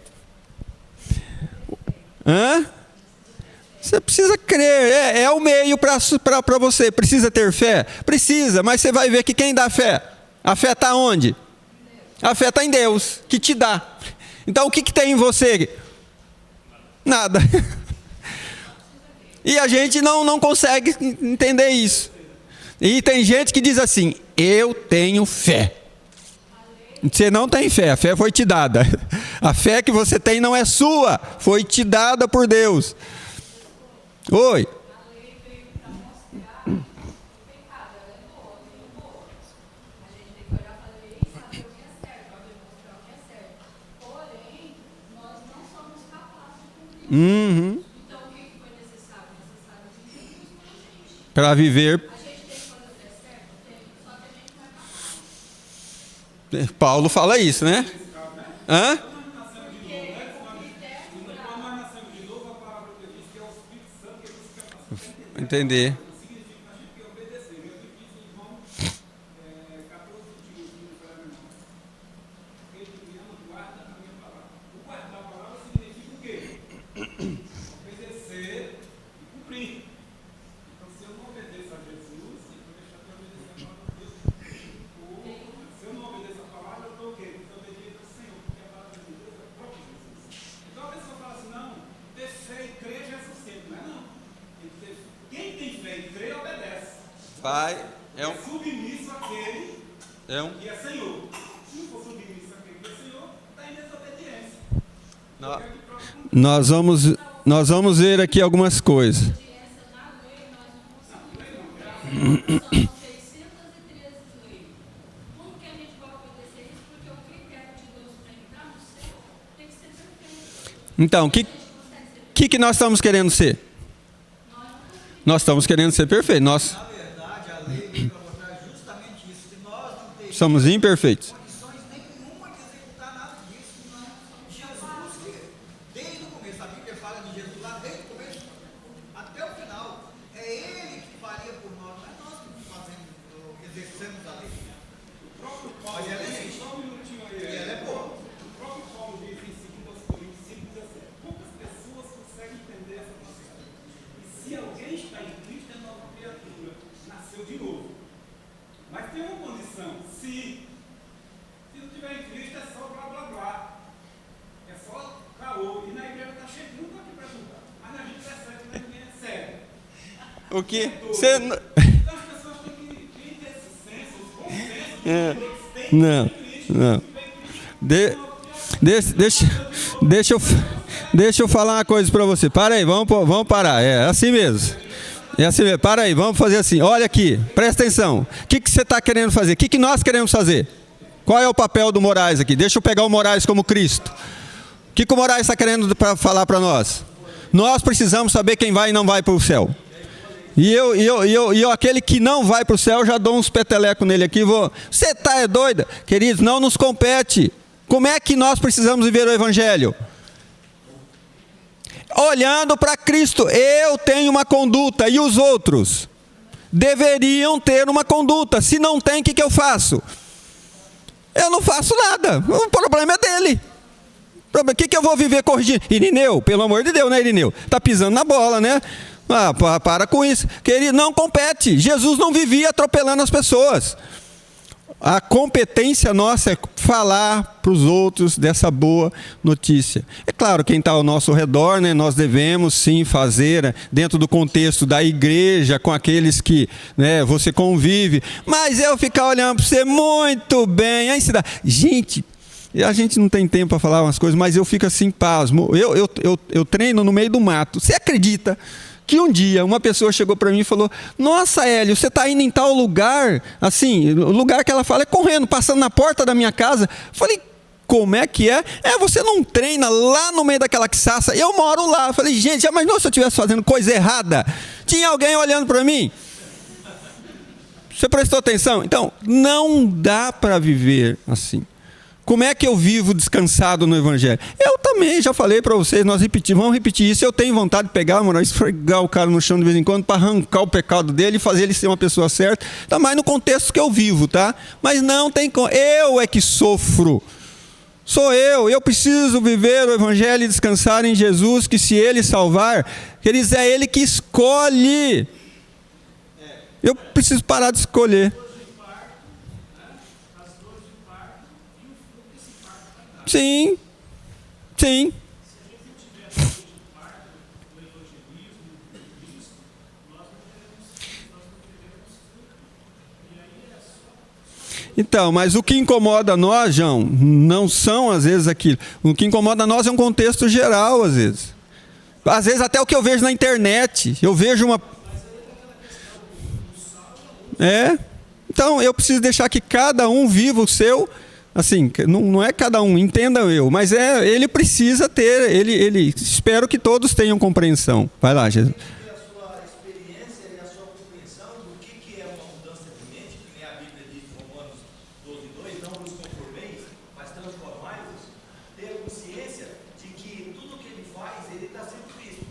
Você precisa crer, é o meio para você. Precisa ter fé? Precisa, mas você vai ver que quem dá fé? A fé está onde? A fé está em Deus, que te dá. Então o que tem em você? Nada. E a gente não consegue entender isso. E tem gente que diz assim: Eu tenho fé. Você não tem fé, a fé foi te dada. A fé que você tem não é sua, foi te dada por Deus. Oi. Uhum. Para viver. Paulo fala isso, né? Hã? Entender. Pai é submisso àquele que é Senhor. Se não for submisso àquele que é Senhor, está em desobediência. Nós vamos ver aqui algumas coisas. Então, o que nós estamos querendo ser? Nós estamos querendo ser perfeitos. Nós somos imperfeitos. O que? Você não. Deixa eu falar uma coisa para você. Para aí, vamos parar. É assim mesmo. É assim mesmo. Para aí, vamos fazer assim. Olha aqui, presta atenção. O que você está querendo fazer? O que nós queremos fazer? Qual é o papel do Moraes aqui? Deixa eu pegar o Moraes como Cristo. O que o Moraes está querendo falar para nós? Nós precisamos saber quem vai e não vai para o céu. E eu, aquele que não vai para o céu, já dou uns petelecos nele aqui. Você está doida? Queridos, não nos compete. Como é que nós precisamos viver o Evangelho? Olhando para Cristo. Eu tenho uma conduta e os outros deveriam ter uma conduta. Se não tem, o que eu faço? Eu não faço nada. O problema é dele. O que eu vou viver corrigindo? Irineu, pelo amor de Deus, né, Irineu? Está pisando na bola, né? Para com isso. Querido, não compete. Jesus não vivia atropelando as pessoas. A competência nossa é falar para os outros dessa boa notícia. É claro, quem está ao nosso redor, né, nós devemos sim fazer dentro do contexto da igreja, com aqueles que, né, você convive. Mas eu ficar olhando para você muito bem, aí se dá. Gente, a gente não tem tempo para falar umas coisas, mas eu fico assim, pasmo. Eu treino no meio do mato. Você acredita que um dia uma pessoa chegou para mim e falou: nossa, Hélio, você está indo em tal lugar, assim, o lugar que ela fala é correndo, passando na porta da minha casa. Falei, como é que é? Você não treina lá no meio daquela quiçaça? Eu moro lá. Falei, gente, já imaginou se eu estivesse fazendo coisa errada? Tinha alguém olhando para mim? Você prestou atenção? Então, não dá para viver assim. Como é que eu vivo descansado no Evangelho? Eu também, já falei para vocês, vamos repetir isso. Eu tenho vontade de pegar, mano, esfregar o cara no chão de vez em quando para arrancar o pecado dele e fazer ele ser uma pessoa certa. Tá mais no contexto que eu vivo, tá? Mas não tem como. Eu é que sofro. Sou eu preciso viver o Evangelho e descansar em Jesus, que se Ele salvar, queridos, é Ele que escolhe. Eu preciso parar de escolher. Sim. Então, mas o que incomoda nós, João, não são às vezes aquilo. O que incomoda nós é um contexto geral, às vezes. Às vezes até o que eu vejo na internet. Eu vejo uma... Então, eu preciso deixar que cada um viva o seu... Assim, não é cada um, entendam eu, mas ele precisa ter, espero que todos tenham compreensão. Vai lá, Jesus. A sua experiência e a sua compreensão do que é uma mudança de mente, que nem a Bíblia diz em Romanos 12:2, não vos conformeis, mas transformai-vos, ter a consciência de que tudo que ele faz, ele está sendo visto.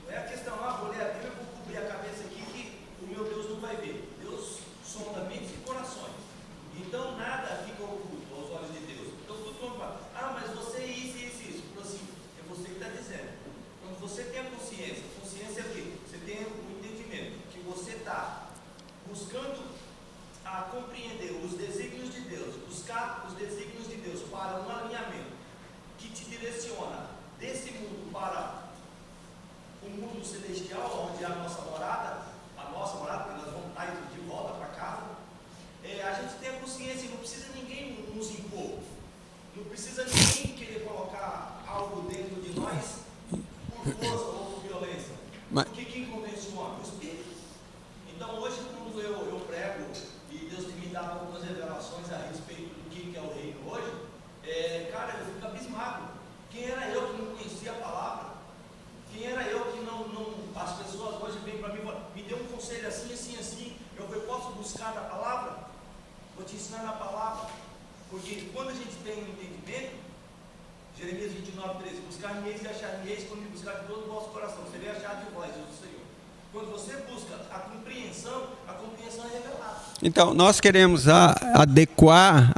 Não é a questão, vou ler a Bíblia, vou cobrir a cabeça aqui que o meu Deus não vai ver. Deus sonda mentes e corações. Então nada fica oculto aos olhos de Deus. Então tudo quando fala, mas você é isso. Então, assim, é você que está dizendo. Quando você tem a consciência é o quê? Você tem o entendimento que você está buscando a compreender os desígnios de Deus, buscar os desígnios de Deus para um alinhamento que te direciona desse mundo para o mundo celestial, onde é a nossa morada, porque nós vamos estar de volta para casa. A gente tem a consciência, não precisa ninguém nos impor, não precisa ninguém querer colocar algo dentro de nós por força ou por violência. O que convenciona? O Espírito. Então hoje, quando eu prego e Deus tem me dado algumas revelações a respeito do que é o reino hoje, cara, eu fico abismado. Quem era eu que não conhecia a palavra? Quem era eu que não as pessoas hoje vêm para mim e falam, me dê um conselho assim, eu posso buscar na palavra? Vou te ensinar na palavra, porque quando a gente tem um entendimento, Jeremias 29:13, buscar-me-eis e achar-me-eis quando me buscar de todo o vosso coração, você vai achar de vós, diz o Senhor. Quando você busca a compreensão é revelada. Então, nós queremos adequar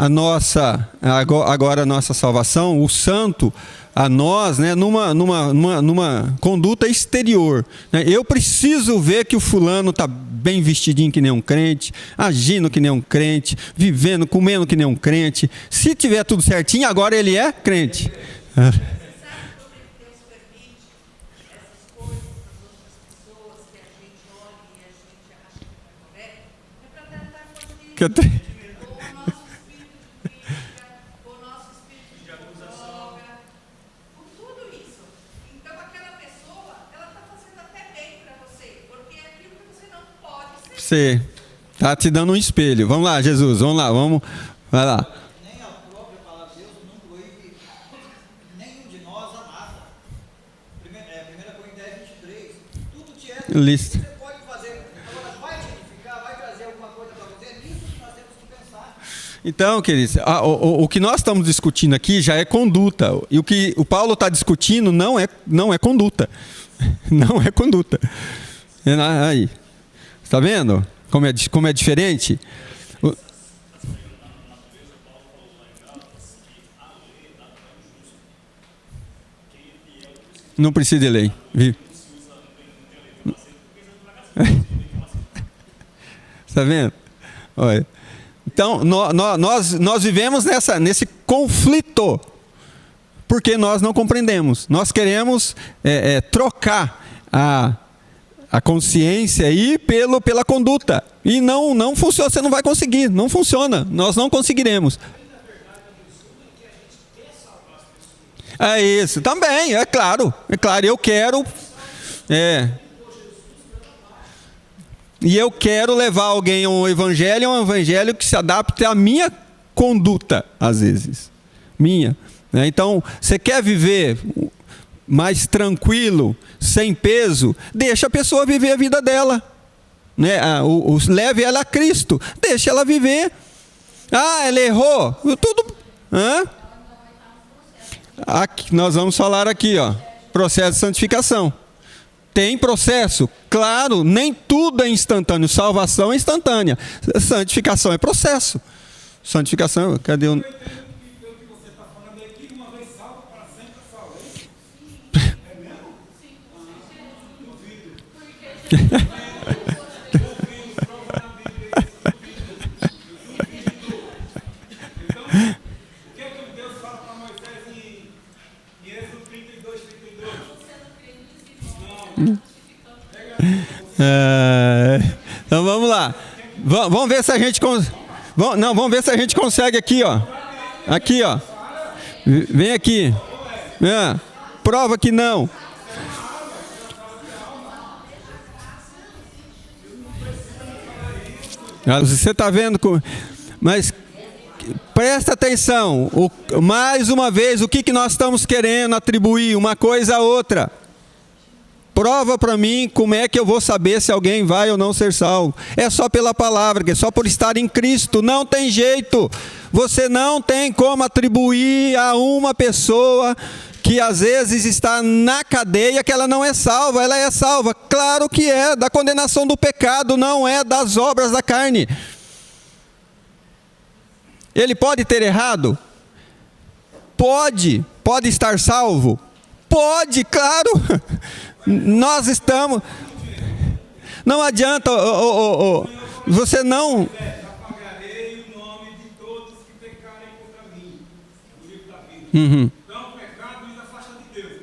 agora a nossa salvação, o santo, a nós, né, numa conduta exterior. Né? Eu preciso ver que o fulano está bem vestidinho que nem um crente, agindo que nem um crente, vivendo, comendo que nem um crente. Se tiver tudo certinho, agora ele é crente. Você está te dando um espelho. Vamos lá, Jesus, vai lá. Nem a própria palavra de Deus não proíbe nenhum de nós a nada. 1 Coríntios 10:23. Tudo te é Lista. você pode fazer. Agora vai te edificar, vai trazer alguma coisa para você. É nisso que nós temos que pensar. Então, queridos, o que nós estamos discutindo aqui já é conduta. E o que o Paulo está discutindo não é conduta. Não é conduta. Aí. Está vendo como é diferente? Não precisa de lei. Está vendo? Olha. Então, nós vivemos nesse conflito, porque nós não compreendemos. Nós queremos trocar a consciência aí pela conduta. E não funciona, você não vai conseguir, não funciona, nós não conseguiremos. É isso, também, é claro, eu quero, e eu quero levar alguém a um evangelho que se adapte à minha conduta, às vezes, minha. Então, você quer viver mais tranquilo, sem peso, deixa a pessoa viver a vida dela, né? Leve ela a Cristo, deixa ela viver. Ela errou, tudo. Aqui, nós vamos falar aqui, processo de santificação. Tem processo, claro, nem tudo é instantâneo. Salvação é instantânea, santificação é processo. Santificação, cadê o... Então vamos lá. Vamos ver se a gente Vamos ver se a gente consegue aqui, ó. Aqui, ó. Vem aqui. Prova que não. Você está vendo? Mas presta atenção. Mais uma vez, o que nós estamos querendo atribuir uma coisa a outra? Prova para mim como é que eu vou saber se alguém vai ou não ser salvo. É só pela palavra, é só por estar em Cristo. Não tem jeito. Você não tem como atribuir a uma pessoa que às vezes está na cadeia que ela não é salva. Ela é salva. Claro que é, da condenação do pecado, não é das obras da carne. Ele pode ter errado? Pode estar salvo? Pode, claro. Nós estamos. Não adianta, você não. Apagarei o nome de todos que pecarem contra mim. No livro da vida. Então, o pecado nos afasta de Deus.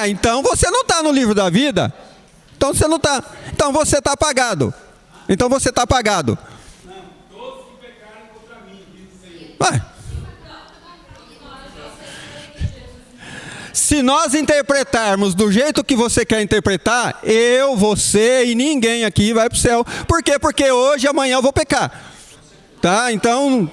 Então você não está no livro da vida. Então você não está. Então você está apagado. Então você está apagado. Não, todos que pecarem contra mim, diz o Senhor. Se nós interpretarmos do jeito que você quer interpretar, eu, você e ninguém aqui vai para o céu. Por quê? Porque hoje e amanhã eu vou pecar. Tá? Então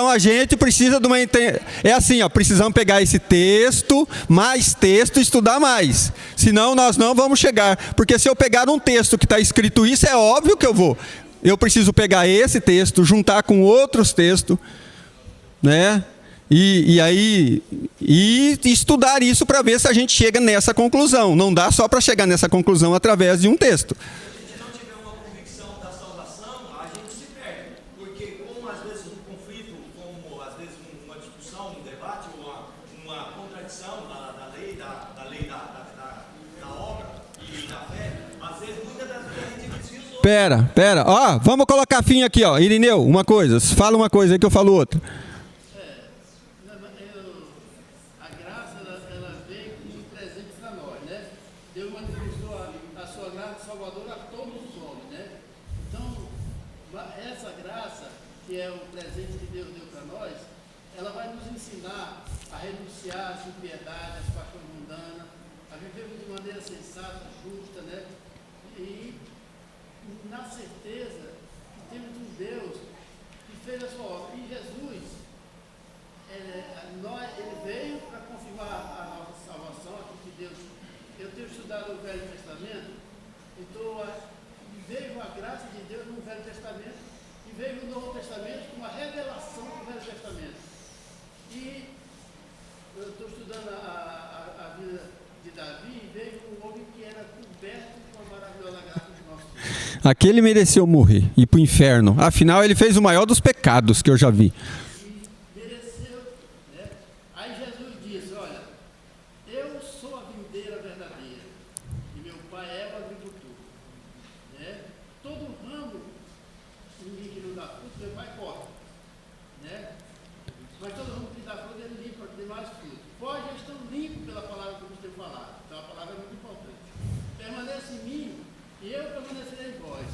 a gente precisa de uma... É assim, ó, precisamos pegar esse texto, mais texto e estudar mais. Senão nós não vamos chegar. Porque se eu pegar um texto que está escrito isso, é óbvio que eu vou. Eu preciso pegar esse texto, juntar com outros textos, né? E aí estudar isso para ver se a gente chega nessa conclusão. Não dá só para chegar nessa conclusão através de um texto. Se a gente não tiver uma convicção da salvação, a gente se perde. Porque como às vezes um conflito, como às vezes uma discussão, um debate, uma contradição da lei, da obra e da fé, às vezes muitas das vezes a gente precisa... Pera. Ó, vamos colocar fim aqui, ó. Irineu, uma coisa. Fala uma coisa aí que eu falo outra. Que é o presente que Deus deu para nós, ela vai nos ensinar a renunciar às impiedades, às paixões mundanas, a vivermos de maneira sensata, justa, né? E na certeza que temos um Deus que fez a sua obra. E Jesus, ele veio para confirmar a nossa salvação, aqui que Deus... Eu tenho estudado o Velho Testamento, então veio a graça de Deus no Velho Testamento, e veio no Novo Testamento com uma revelação do Velho Testamento. E eu estou estudando a vida de Davi e veio um homem que era coberto com a maravilhosa graça de nosso Deus. Aquele mereceu morrer, ir para o inferno. Afinal, ele fez o maior dos pecados que eu já vi. E mereceu, né? Aí Jesus disse, olha, eu sou a videira verdadeira e meu pai é o agricultor. Né? Todo ramo em mim que não dá fruto, meu pai corta, né? Mas todo mundo que dá fruto, ele limpa, tem mais fruto. Vós já estão limpos pela palavra que eu vos tenho falado. Então a palavra é muito importante. Permanece em mim e eu permanecerei em vós.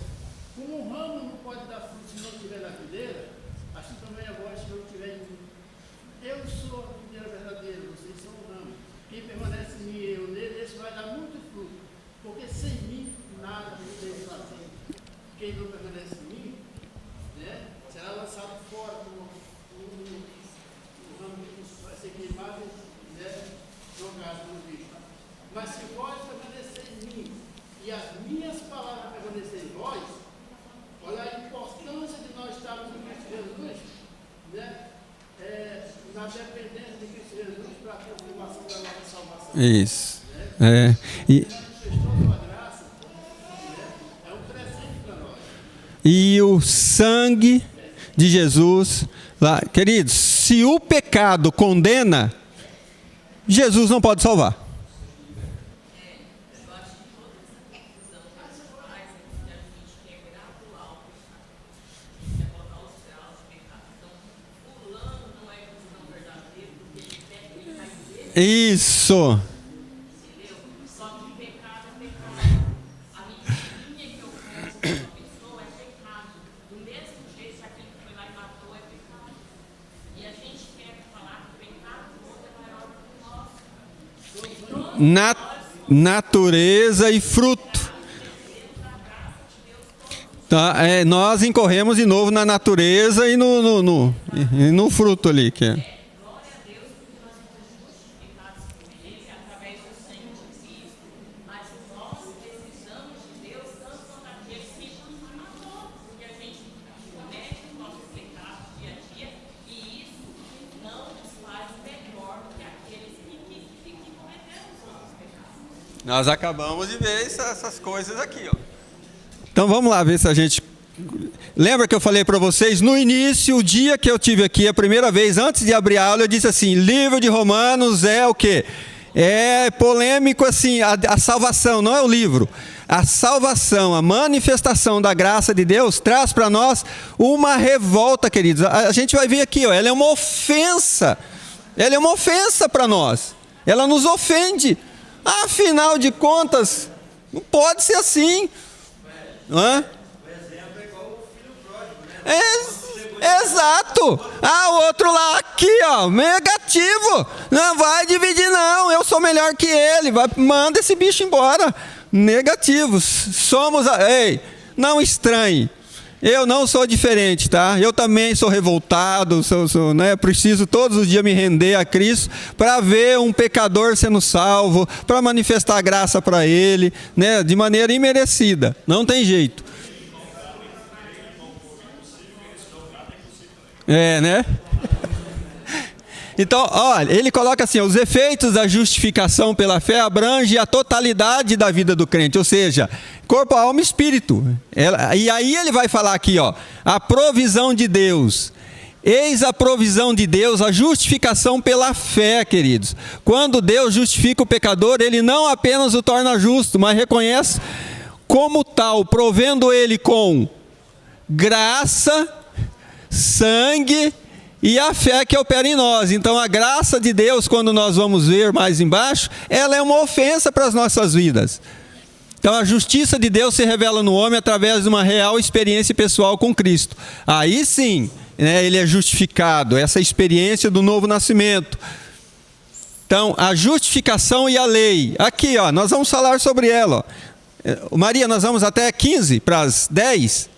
Como um ramo não pode dar fruto se não estiver na videira, assim também a vós se não estiver em mim. Eu sou a videira verdadeira, vocês são o ramo. Quem permanece em mim e eu nele, esse vai dar muito fruto. Porque sem mim nada podeis fazer. Quem não permanece em mim, né, será lançado fora do ramo que vai ser queimado, né, jogado no lixo. Mas se vós permanecer em mim e as minhas palavras permanecerem em vós, olha a importância de nós estarmos em Cristo Jesus, né, na dependência de Cristo Jesus para a confirmação da nossa salvação. Isso. Né? E o sangue de Jesus, lá, queridos, se o pecado condena, Jesus não pode salvar. Isso. natureza e fruto. Tá, nós incorremos de novo na natureza e no fruto ali. Que é. Nós acabamos de ver essas coisas aqui, ó. Então vamos lá ver se a gente... Lembra que eu falei para vocês, no início, o dia que eu tive aqui, a primeira vez, antes de abrir a aula, eu disse assim, livro de Romanos é o quê? É polêmico assim, a salvação, não é o livro. A salvação, a manifestação da graça de Deus traz para nós uma revolta, queridos. A gente vai ver aqui, ó, ela é uma ofensa. Ela é uma ofensa para nós. Ela nos ofende. Afinal de contas, não pode ser assim. Não é? O exemplo é igual o filho pródigo, né? Exato. O outro lá, aqui, ó, negativo. Não vai dividir, não. Eu sou melhor que ele. Manda esse bicho embora. Negativos. Ei, não estranhe. Eu não sou diferente, tá? Eu também sou revoltado, né? Preciso todos os dias me render a Cristo para ver um pecador sendo salvo, para manifestar a graça para ele, né? De maneira imerecida. Não tem jeito. Né? Então, olha, ele coloca assim, os efeitos da justificação pela fé abrangem a totalidade da vida do crente, ou seja, corpo, alma e espírito. E aí ele vai falar aqui, ó, a provisão de Deus. Eis a provisão de Deus, a justificação pela fé, queridos. Quando Deus justifica o pecador, ele não apenas o torna justo, mas reconhece como tal, provendo ele com graça, sangue e a fé que opera em nós. Então a graça de Deus, quando nós vamos ver mais embaixo, ela é uma ofensa para as nossas vidas. Então a justiça de Deus se revela no homem através de uma real experiência pessoal com Cristo. Aí sim, né, ele é justificado, essa experiência do novo nascimento. Então a justificação e a lei, aqui ó, nós vamos falar sobre ela. Maria, nós vamos até 15 para as 10?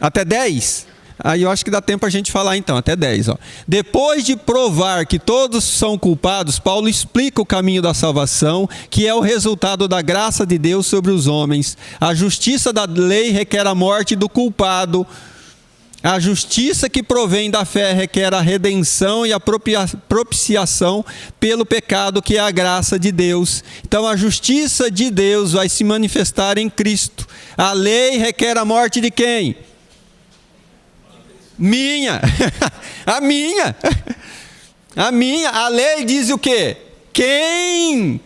Até 10? Aí eu acho que dá tempo a gente falar então, até 10. Ó. Depois de provar que todos são culpados, Paulo explica o caminho da salvação, que é o resultado da graça de Deus sobre os homens. A justiça da lei requer a morte do culpado. A justiça que provém da fé requer a redenção e a propiciação pelo pecado, que é a graça de Deus. Então a justiça de Deus vai se manifestar em Cristo. A lei requer a morte de quem? Minha. A minha. A minha. A lei diz o quê? Quem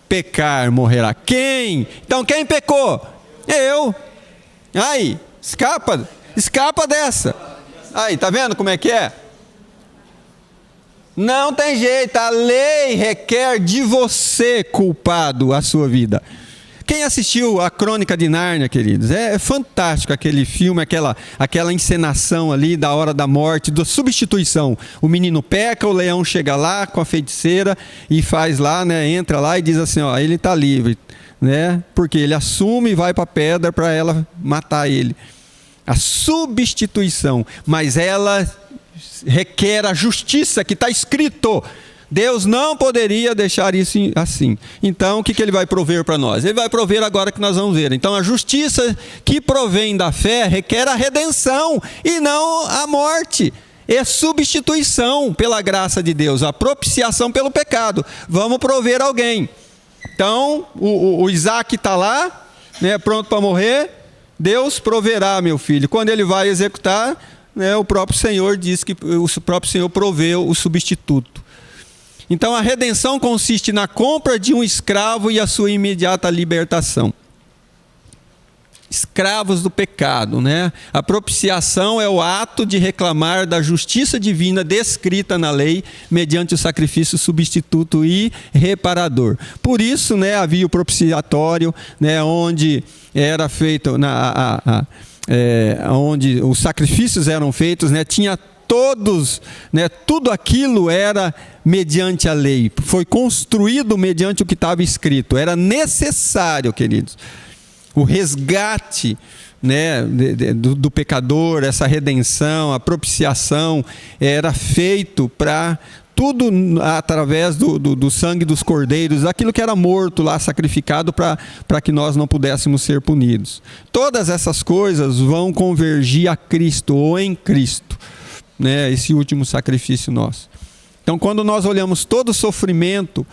pecar morrerá. Quem? Então quem pecou? Eu. Aí, escapa dessa. Aí, tá vendo como é que é? Não tem jeito, a lei requer de você, culpado, a sua vida. Quem assistiu a Crônica de Nárnia, queridos? É fantástico aquele filme, aquela encenação ali da hora da morte, da substituição. O menino peca, o leão chega lá com a feiticeira e faz lá, né? Entra lá e diz assim, ó, ele está livre, né? Porque ele assume e vai para a pedra para ela matar ele. A substituição, mas ela requer a justiça que está escrito. Deus não poderia deixar isso assim. Então, o que ele vai prover para nós? Ele vai prover agora que nós vamos ver. Então, a justiça que provém da fé requer a redenção e não a morte. É substituição pela graça de Deus, a propiciação pelo pecado. Vamos prover alguém. Então, o Isaac está lá, né, pronto para morrer. Deus proverá, meu filho. Quando ele vai executar, né, o próprio Senhor diz que o próprio Senhor proveu o substituto. Então a redenção consiste na compra de um escravo e a sua imediata libertação. Escravos do pecado, né? A propiciação é o ato de reclamar da justiça divina descrita na lei mediante o sacrifício substituto e reparador. Por isso, né, havia o propiciatório, né, onde era feito onde os sacrifícios eram feitos, né, tinha todos, né, tudo aquilo era mediante a lei, foi construído mediante o que estava escrito. Era necessário, queridos, o resgate, né, do pecador, essa redenção, a propiciação, era feito para tudo através do sangue dos cordeiros, aquilo que era morto lá, sacrificado para que nós não pudéssemos ser punidos. Todas essas coisas vão convergir a Cristo, ou em Cristo, né, esse último sacrifício nosso. Então, quando nós olhamos todo o sofrimento,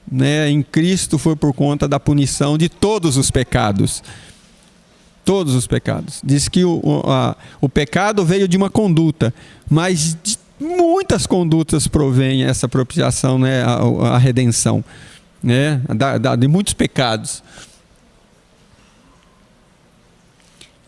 né, em Cristo foi por conta da punição de todos os pecados. Todos os pecados. Diz que o pecado veio de uma conduta, mas de muitas condutas provém essa propiciação, né, a redenção, né, de muitos pecados.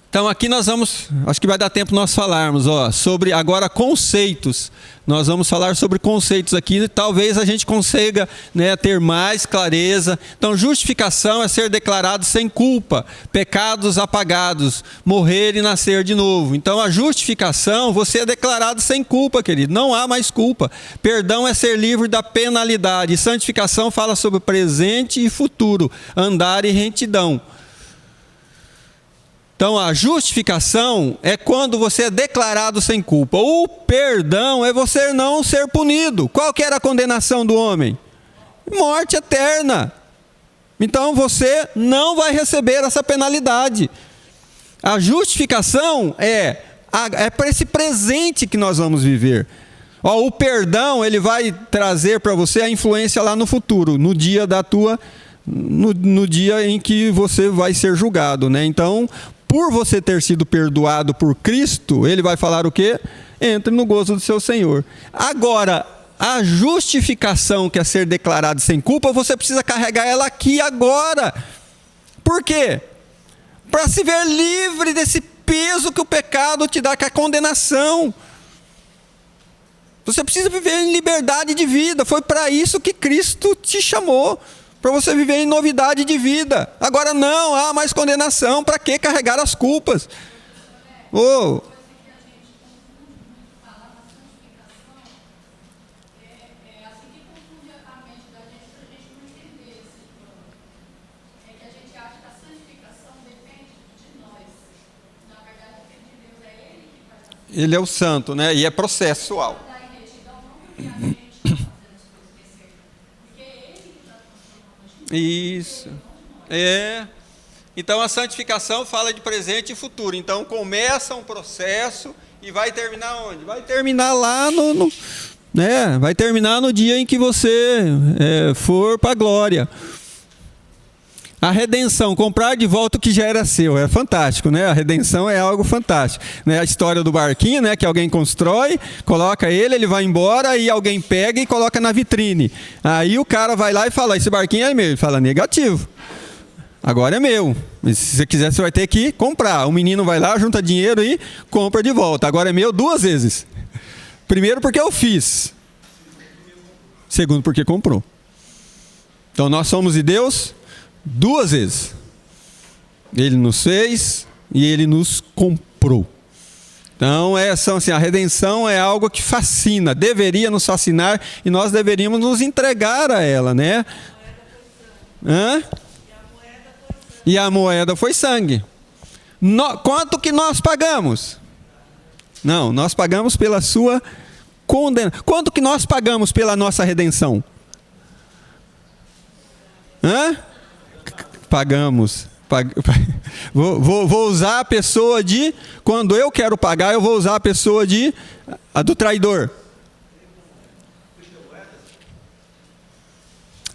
Então aqui nós vamos, acho que vai dar tempo nós falarmos, sobre agora conceitos. Nós vamos falar sobre conceitos aqui, e talvez a gente consiga, né, ter mais clareza. Então, justificação é ser declarado sem culpa, pecados apagados, morrer e nascer de novo. Então, a justificação, você é declarado sem culpa, querido, não há mais culpa. Perdão é ser livre da penalidade. Santificação fala sobre presente e futuro, andar em retidão. Então, a justificação é quando você é declarado sem culpa. O perdão é você não ser punido. Qual que era a condenação do homem? Morte eterna. Então, você não vai receber essa penalidade. A justificação é para esse presente que nós vamos viver. O perdão, ele vai trazer para você a influência lá no futuro, no dia no dia em que você vai ser julgado, né? Então, por você ter sido perdoado por Cristo, ele vai falar o quê? Entre no gozo do seu Senhor. Agora, a justificação, que é ser declarado sem culpa, você precisa carregar ela aqui agora. Por quê? Para se ver livre desse peso que o pecado te dá, que é a condenação. Você precisa viver em liberdade de vida. Foi para isso que Cristo te chamou. Para você viver em novidade de vida. Agora não há mais condenação. Para que carregar as culpas? Ele é o santo, né? E é processual. Isso. Então a santificação fala de presente e futuro. Então começa um processo e vai terminar onde? Vai terminar lá né? Vai terminar no dia em que você for para a glória. A redenção, comprar de volta o que já era seu, é fantástico, né? A redenção é algo fantástico, né? A história do barquinho, né? Que alguém constrói, coloca ele vai embora e alguém pega e coloca na vitrine. Aí o cara vai lá e fala, esse barquinho é meu. Ele fala, negativo, agora é meu. Mas se você quiser, você vai ter que comprar. O menino vai lá, junta dinheiro e compra de volta. Agora é meu 2 vezes. Primeiro porque eu fiz. Segundo porque comprou. Então nós somos de Deus 2 vezes. Ele nos fez e ele nos comprou. Então, a redenção é algo que fascina, deveria nos fascinar e nós deveríamos nos entregar a ela, né? E a moeda foi sangue. Quanto que nós pagamos? Não, nós pagamos pela sua condenação. Quanto que nós pagamos pela nossa redenção? Pagamos. Vou usar a pessoa de... Quando eu quero pagar, eu vou usar a pessoa do traidor.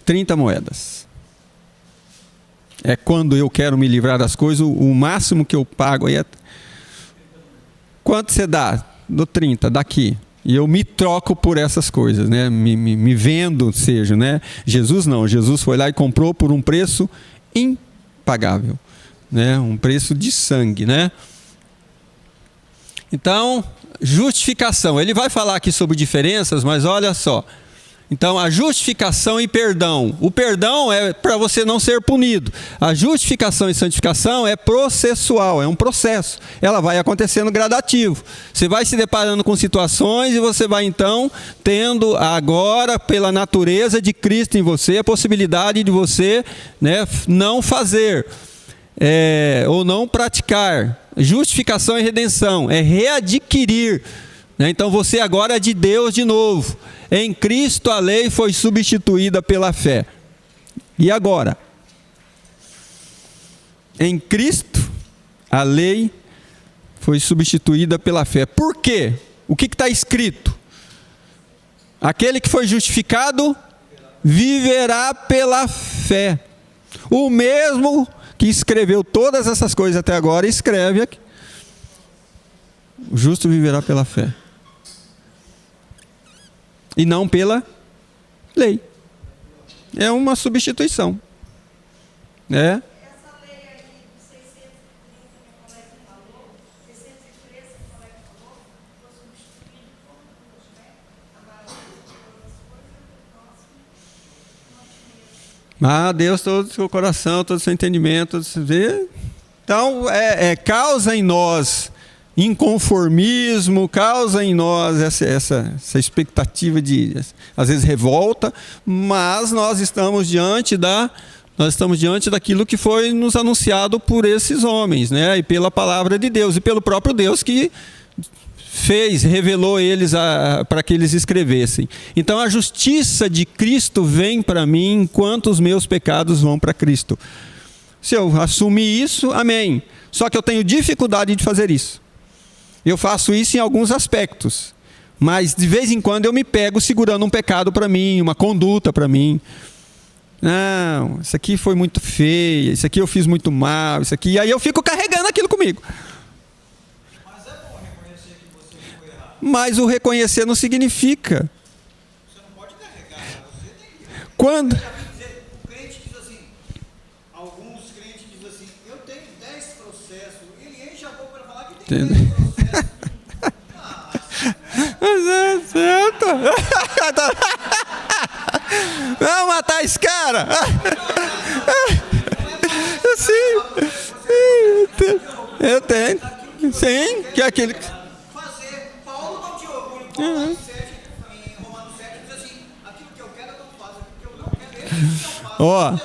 30 moedas. É quando eu quero me livrar das coisas, o máximo que eu pago aí é... Quanto você dá? Dou 30, daqui. E eu me troco por essas coisas, né? Me vendo, seja, né? Jesus não. Jesus foi lá e comprou por um preço impagável, né? Um preço de sangue, né? Então, justificação. Ele vai falar aqui sobre diferenças, mas olha só. Então, a justificação e perdão. O perdão é para você não ser punido. A justificação e santificação é processual, é um processo. Ela vai acontecendo gradativo. Você vai se deparando com situações e você vai, então, tendo agora, pela natureza de Cristo em você, a possibilidade de você, né, não fazer ou não praticar. Justificação e redenção é readquirir. Então, você agora é de Deus de novo. Em Cristo a lei foi substituída pela fé. E agora? Em Cristo a lei foi substituída pela fé. Por quê? O que está escrito? Aquele que foi justificado viverá pela fé. O mesmo que escreveu todas essas coisas até agora, escreve aqui. O justo viverá pela fé. E não pela lei. É uma substituição. Essa lei aí, 630 que o colega falou, 613 que o colega falou, foi substituído por duas, né? Agora, as coisas do próximo, Deus, todo o seu coração, todo o seu entendimento. Então, causa em nós inconformismo, causa em nós essa expectativa de, às vezes, revolta, mas nós estamos diante daquilo que foi nos anunciado por esses homens, né? E pela palavra de Deus, e pelo próprio Deus que revelou eles para que eles escrevessem. Então a justiça de Cristo vem para mim enquanto os meus pecados vão para Cristo. Se eu assumir isso, amém. Só que eu tenho dificuldade de fazer isso. Eu faço isso em alguns aspectos, mas de vez em quando eu me pego segurando um pecado para mim, uma conduta para mim. Não, isso aqui foi muito feio, isso aqui eu fiz muito mal, isso aqui, e aí eu fico carregando aquilo comigo. Mas é bom reconhecer que você foi errado. Mas o reconhecer não significa. Você não pode carregar, você tem que... Quando? O crente diz assim, alguns crentes dizem assim, eu tenho 10 processos, ele enche a boca para falar que tem 10 processos. Certo. Vamos matar esse cara. Sim. Eu tenho. Sim, que é aquele. Fazer, Paulo não tinha orgulho. Paulo em Romanos 7 diz assim, aquilo que eu quero eu não faço, aquilo que eu não quero eu não faço. Ó,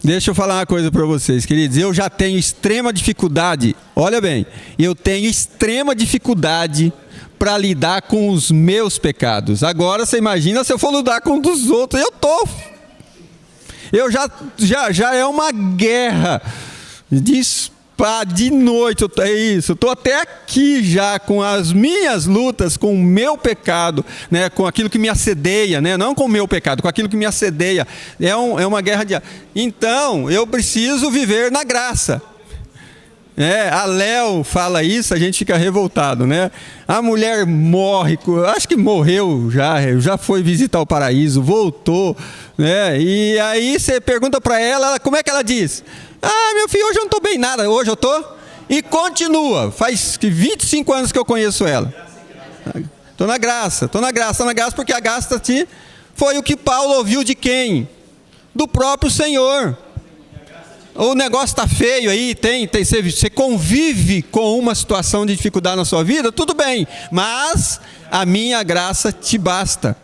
deixa eu falar uma coisa para vocês, queridos. Eu já tenho extrema dificuldade. Olha bem, eu tenho extrema dificuldade para lidar com os meus pecados. Agora você imagina se eu for lidar com um dos outros. Eu já é uma guerra de noite. É isso. Eu estou até aqui já com as minhas lutas, com o meu pecado, né? Com aquilo que me assedeia, né? Não com o meu pecado, com aquilo que me assedeia. É uma guerra de. Então eu preciso viver na graça. A Léo fala isso, a gente fica revoltado, né? A mulher morre, acho que morreu já foi visitar o paraíso, voltou, né? E aí você pergunta para ela, como é que ela diz? Meu filho, hoje eu não estou bem nada, hoje eu estou. E continua, faz 25 anos que eu conheço ela. Estou na graça, porque a graça foi o que Paulo ouviu de quem? Do próprio Senhor. O negócio está feio aí, você convive com uma situação de dificuldade na sua vida, tudo bem, mas a minha graça te basta.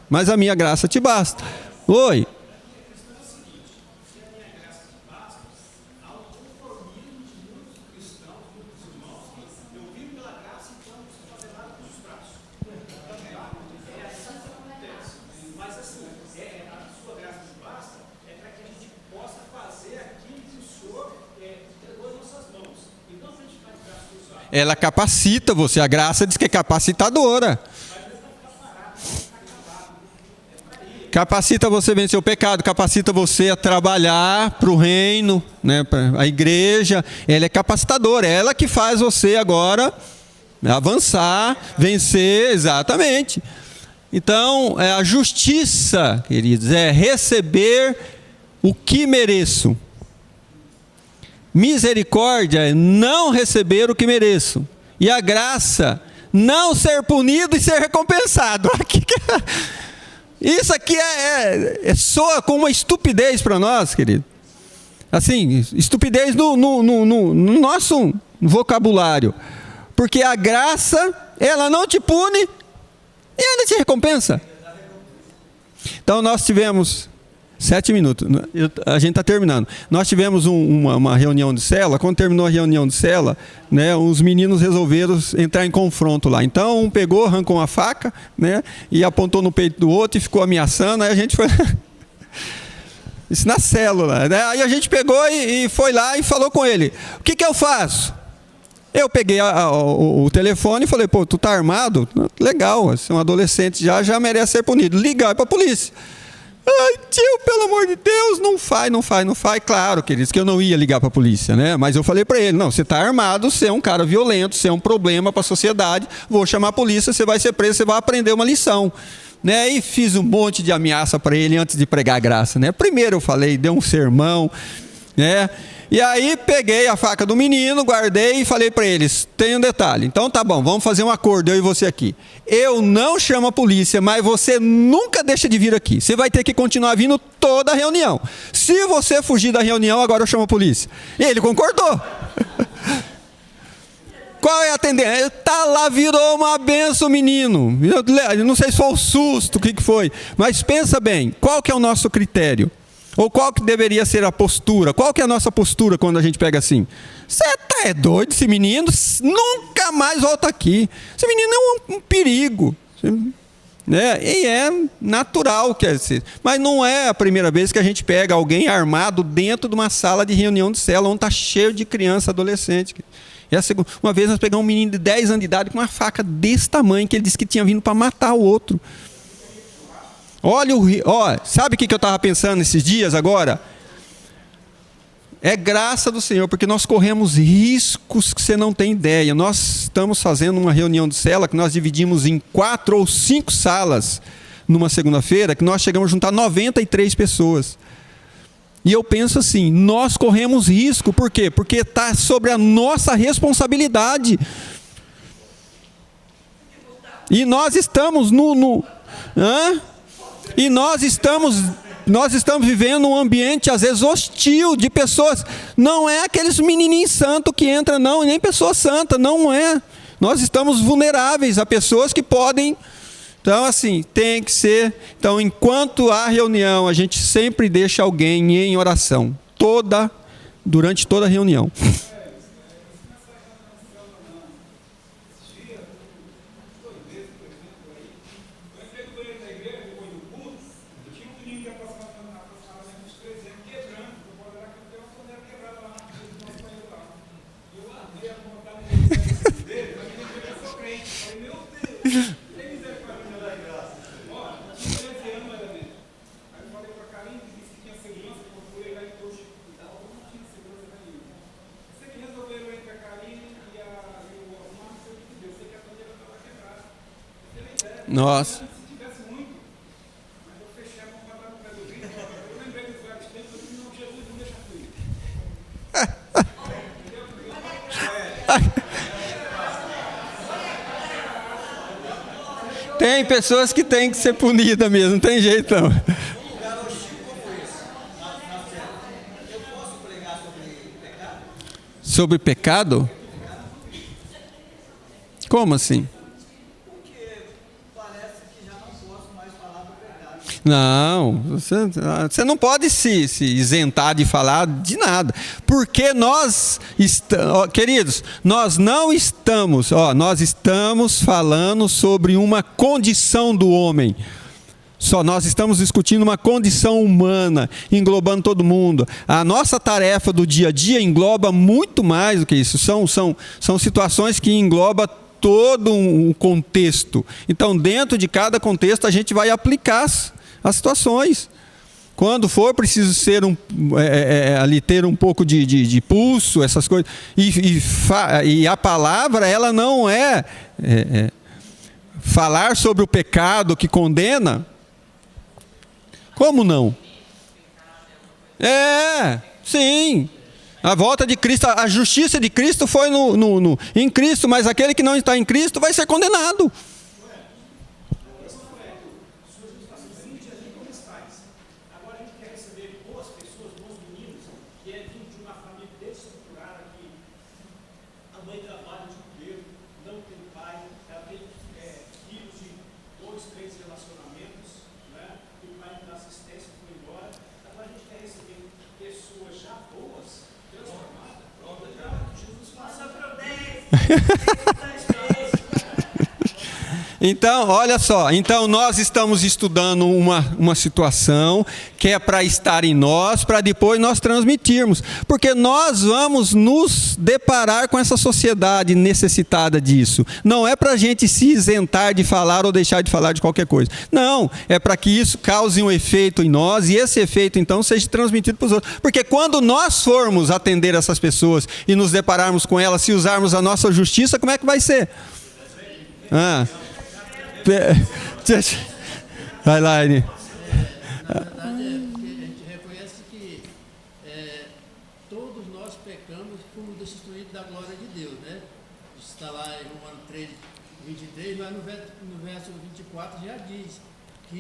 Oi. Ela capacita você, a graça diz que é capacitadora. Capacita você a vencer o pecado, capacita você a trabalhar para o reino, né, a igreja. Ela é capacitadora, é ela que faz você agora avançar, vencer, exatamente. Então, a justiça, queridos, é receber o que mereço. Misericórdia é não receber o que mereço. E a graça, não ser punido e ser recompensado. Isso aqui soa com uma estupidez para nós, querido. Assim, estupidez no nosso vocabulário. Porque a graça, ela não te pune e ainda te recompensa. Então nós tivemos 7 minutos, a gente está terminando. Nós tivemos uma reunião de célula. Quando terminou a reunião de célula, né, os meninos resolveram entrar em confronto lá. Então um pegou, arrancou uma faca, né, e apontou no peito do outro e ficou ameaçando. Aí a gente foi... Isso na célula, né? Aí a gente pegou e foi lá e falou com ele: o que eu faço? Eu peguei o telefone e falei: pô, tu tá armado? Legal, você é um adolescente, já merece ser punido. Ligar para a polícia. Ai, tio, pelo amor de Deus, não faz. Claro, queridos, que eu não ia ligar para a polícia, né? Mas eu falei para ele: não, você está armado, você é um cara violento, você é um problema para a sociedade, vou chamar a polícia, você vai ser preso, você vai aprender uma lição. Né? E fiz um monte de ameaça para ele antes de pregar a graça. Né? Primeiro eu falei, dei um sermão, né? E aí peguei a faca do menino, guardei e falei para eles: tem um detalhe, então tá bom, vamos fazer um acordo, eu e você aqui. Eu não chamo a polícia, mas você nunca deixa de vir aqui. Você vai ter que continuar vindo toda a reunião. Se você fugir da reunião, agora eu chamo a polícia. E ele concordou. Qual é a tendência? Tá lá, virou uma benção, menino. Eu não sei se foi o susto, o que foi. Mas pensa bem, qual que é o nosso critério? Ou qual que deveria ser a postura? Qual que é a nossa postura quando a gente pega assim? Você é doido, esse menino nunca mais volta aqui. Esse menino é um perigo. Né? E é natural que é assim. Mas não é a primeira vez que a gente pega alguém armado dentro de uma sala de reunião de célula, onde está cheio de criança, adolescente. E uma vez nós pegamos um menino de 10 anos de idade com uma faca desse tamanho, que ele disse que tinha vindo para matar o outro. Olha, sabe o que eu estava pensando esses dias agora? É graça do Senhor, porque nós corremos riscos que você não tem ideia. Nós estamos fazendo uma reunião de célula que nós dividimos em 4 ou 5 salas numa segunda-feira, que nós chegamos a juntar 93 pessoas. E eu penso assim, nós corremos risco, por quê? Porque está sobre a nossa responsabilidade. E nós estamos E nós estamos vivendo um ambiente, às vezes, hostil, de pessoas. Não é aqueles menininhos santos que entram, não, nem pessoa santa, não é. Nós estamos vulneráveis a pessoas que podem... Então, assim, tem que ser... Então, enquanto há reunião, a gente sempre deixa alguém em oração. Durante toda a reunião. Nossa. Tem pessoas que têm que ser punidas mesmo, não tem jeito não. Sobre pecado? Como assim? Não, você não pode se isentar de falar de nada, porque nós queridos, nós estamos falando sobre uma condição do homem. Nós estamos discutindo uma condição humana, englobando todo mundo. A nossa tarefa do dia a dia engloba muito mais do que isso. São situações que englobam todo um contexto. Então, dentro de cada contexto, a gente vai aplicar as situações. Quando for preciso ser ali ter um pouco de pulso, essas coisas. E a palavra, ela não é falar sobre o pecado que condena. Como não? Sim. A volta de Cristo, a justiça de Cristo foi em Cristo, mas aquele que não está em Cristo vai ser condenado. Então, olha só, então nós estamos estudando uma situação que é para estar em nós, para depois nós transmitirmos, porque nós vamos nos deparar com essa sociedade necessitada disso. Não é para a gente se isentar de falar ou deixar de falar de qualquer coisa. Não, é para que isso cause um efeito em nós e esse efeito então seja transmitido para os outros. Porque quando nós formos atender essas pessoas e nos depararmos com elas, se usarmos a nossa justiça, como é que vai ser? Vai lá, Aine. Na verdade, porque a gente reconhece que todos nós pecamos e fomos destituídos da glória de Deus, né? Isso está lá em Romanos 3, 23, mas no verso 24 já diz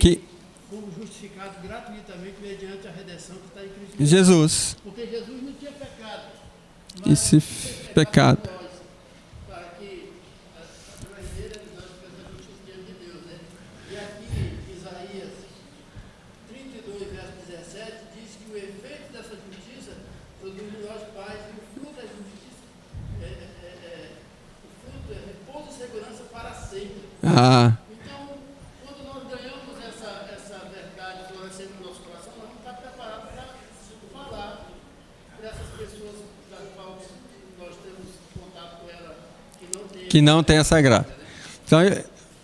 que fomos justificados gratuitamente mediante a redenção que está em Cristo Jesus. Porque Jesus não tinha pecado. Esse pecado. Para que através dele nós fizemos a justiça diante de Deus, né? E aqui, Isaías 32, verso 17, diz que o efeito dessa justiça produz em nós paz, e o fruto da justiça o fruto é repouso e segurança para sempre. Então, quando nós ganhamos essa verdade florescendo no nosso coração, nós vamos estar preparados para falar para essas pessoas das quais nós temos contato com ela que não tem essa graça. Então,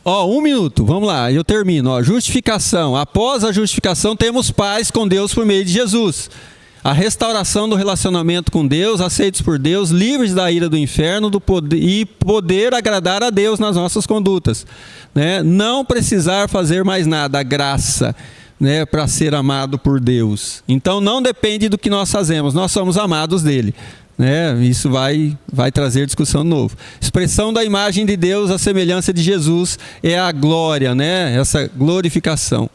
1 minuto, vamos lá, eu termino. Justificação. Após a justificação, temos paz com Deus por meio de Jesus. A restauração do relacionamento com Deus, aceitos por Deus, livres da ira do inferno e poder agradar a Deus nas nossas condutas. Né? Não precisar fazer mais nada, a graça, né, para ser amado por Deus. Então não depende do que nós fazemos, nós somos amados dele. Né? Isso vai trazer discussão de novo. Expressão da imagem de Deus, a semelhança de Jesus é a glória, né? Essa glorificação.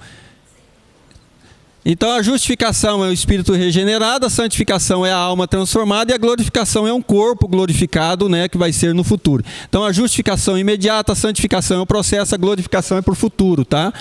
Então a justificação é o espírito regenerado, a santificação é a alma transformada e a glorificação é um corpo glorificado, né, que vai ser no futuro. Então a justificação é imediata, a santificação é o processo, a glorificação é para o futuro, tá?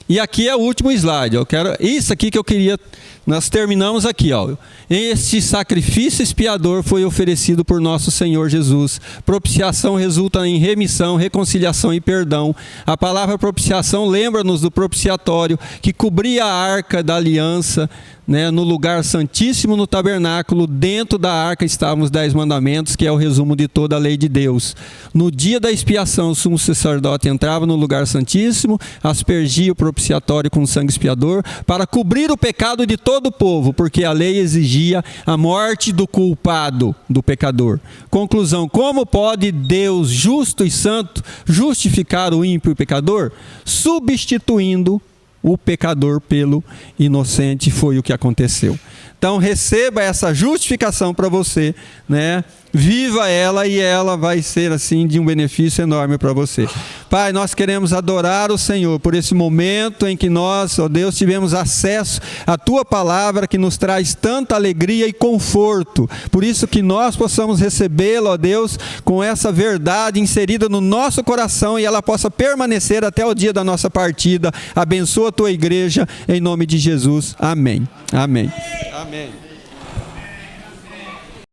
E aqui é o último slide. Isso aqui que eu queria. Nós terminamos aqui, ó. Este sacrifício expiador foi oferecido por nosso Senhor Jesus. Propiciação resulta em remissão, reconciliação e perdão. A palavra propiciação lembra-nos do propiciatório que cobria a arca da aliança, né, no lugar santíssimo no tabernáculo. Dentro da arca estavam os 10 mandamentos, que é o resumo de toda a lei de Deus. No dia da expiação, o sumo sacerdote entrava no lugar santíssimo, aspergia o propiciatório com sangue expiador para cobrir o pecado de todo o povo, porque a lei exigia a morte do culpado, do pecador. Conclusão: como pode Deus justo e santo justificar o ímpio e o pecador? Substituindo o pecador pelo inocente. Foi o que aconteceu. Então receba essa justificação para você, né? Viva ela e ela vai ser assim de um benefício enorme para você. Pai, nós queremos adorar o Senhor por esse momento em que nós, ó Deus, tivemos acesso à Tua palavra que nos traz tanta alegria e conforto. Por isso que nós possamos recebê-la, ó Deus, com essa verdade inserida no nosso coração e ela possa permanecer até o dia da nossa partida. Abençoa a Tua igreja em nome de Jesus. Amém. Amém. Amém.